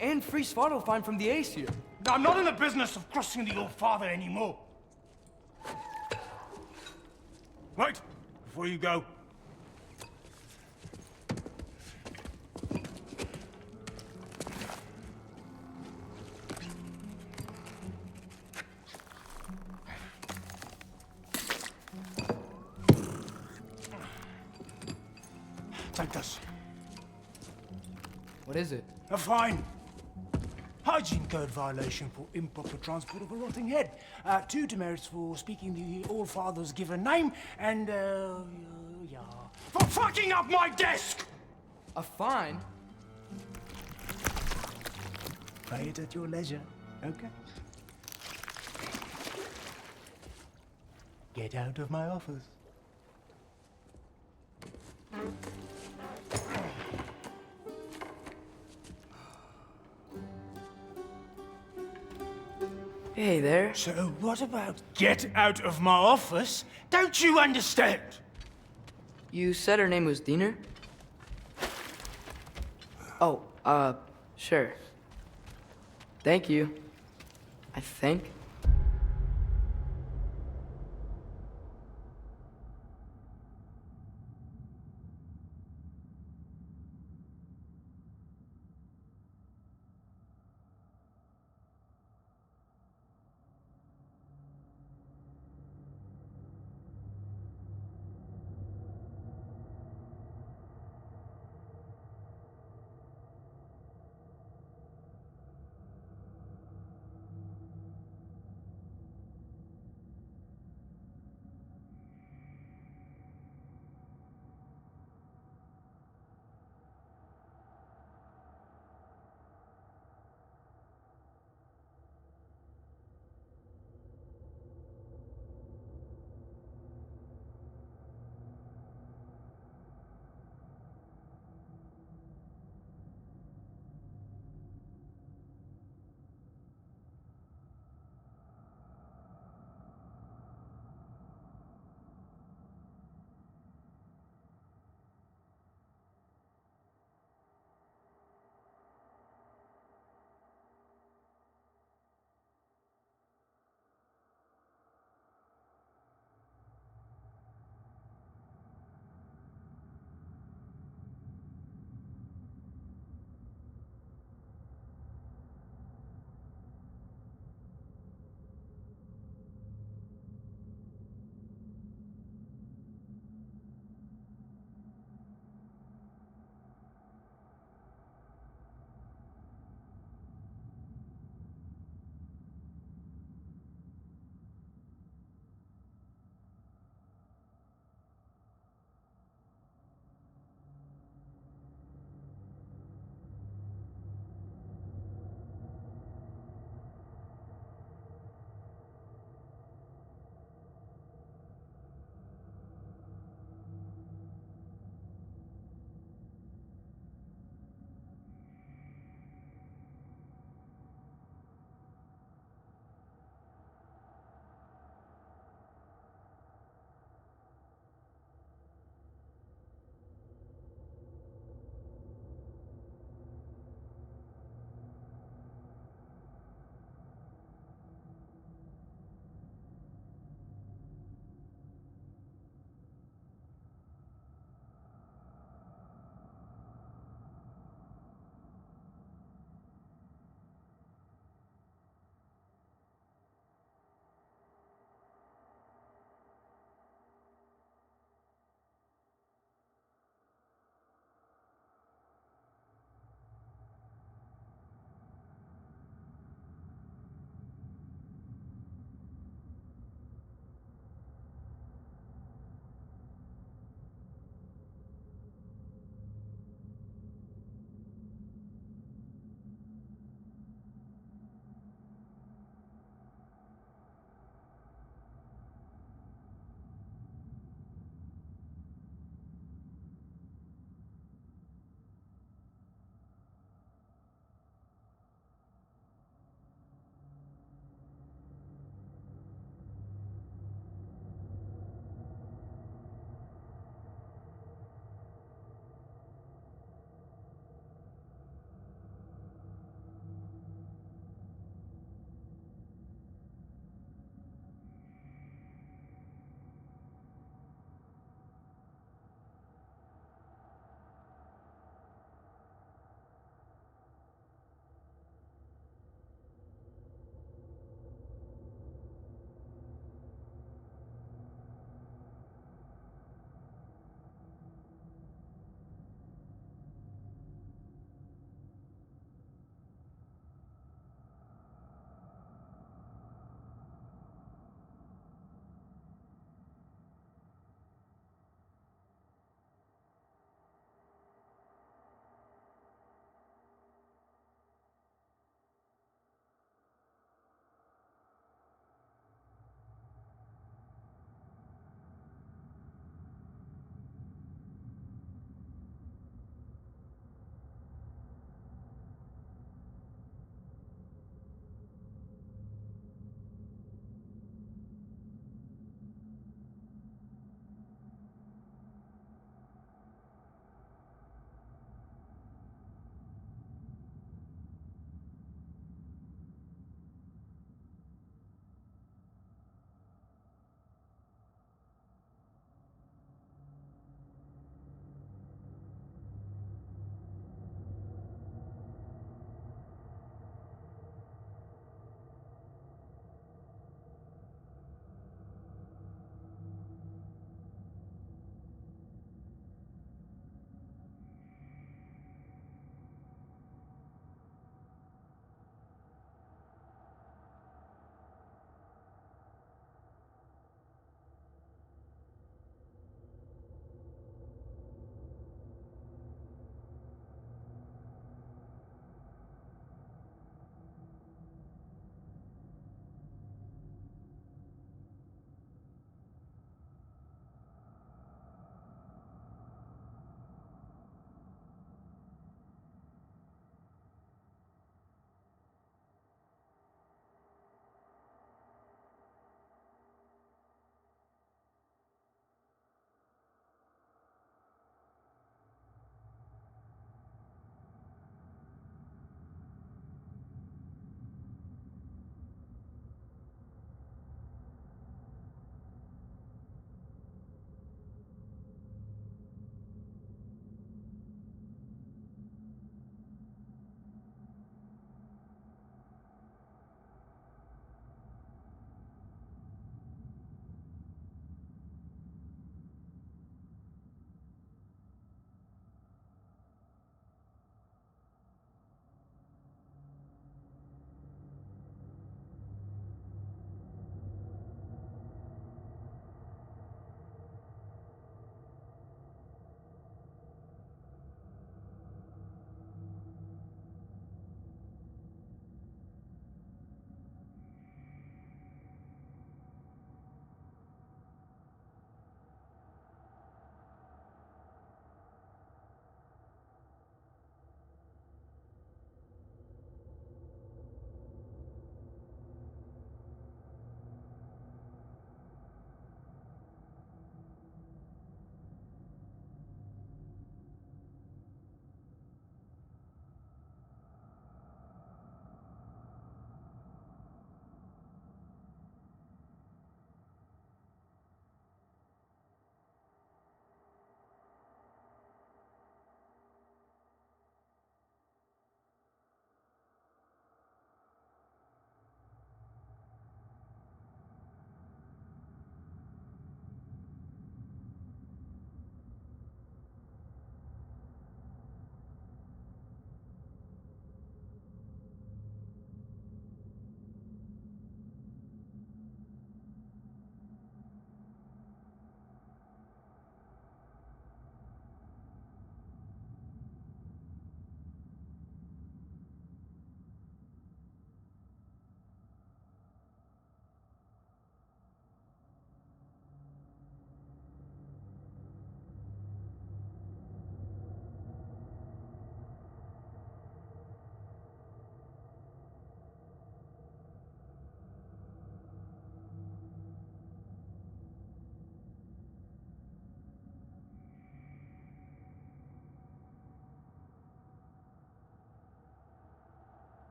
And free Svartalfheim from the Aesir. I'm not in the business of crossing the old father anymore. Wait, before you go. Take this. What is it? A fine. Hygiene code violation for improper transport of a rotting head. 2 demerits for speaking the All-Father's given name, and, yeah. For fucking up my desk! A fine? Pay it at your leisure, okay? Get out of my office. Hey there. So what about get out of my office? Don't you understand? You said her name was Diener? Oh, sure. Thank you. I think.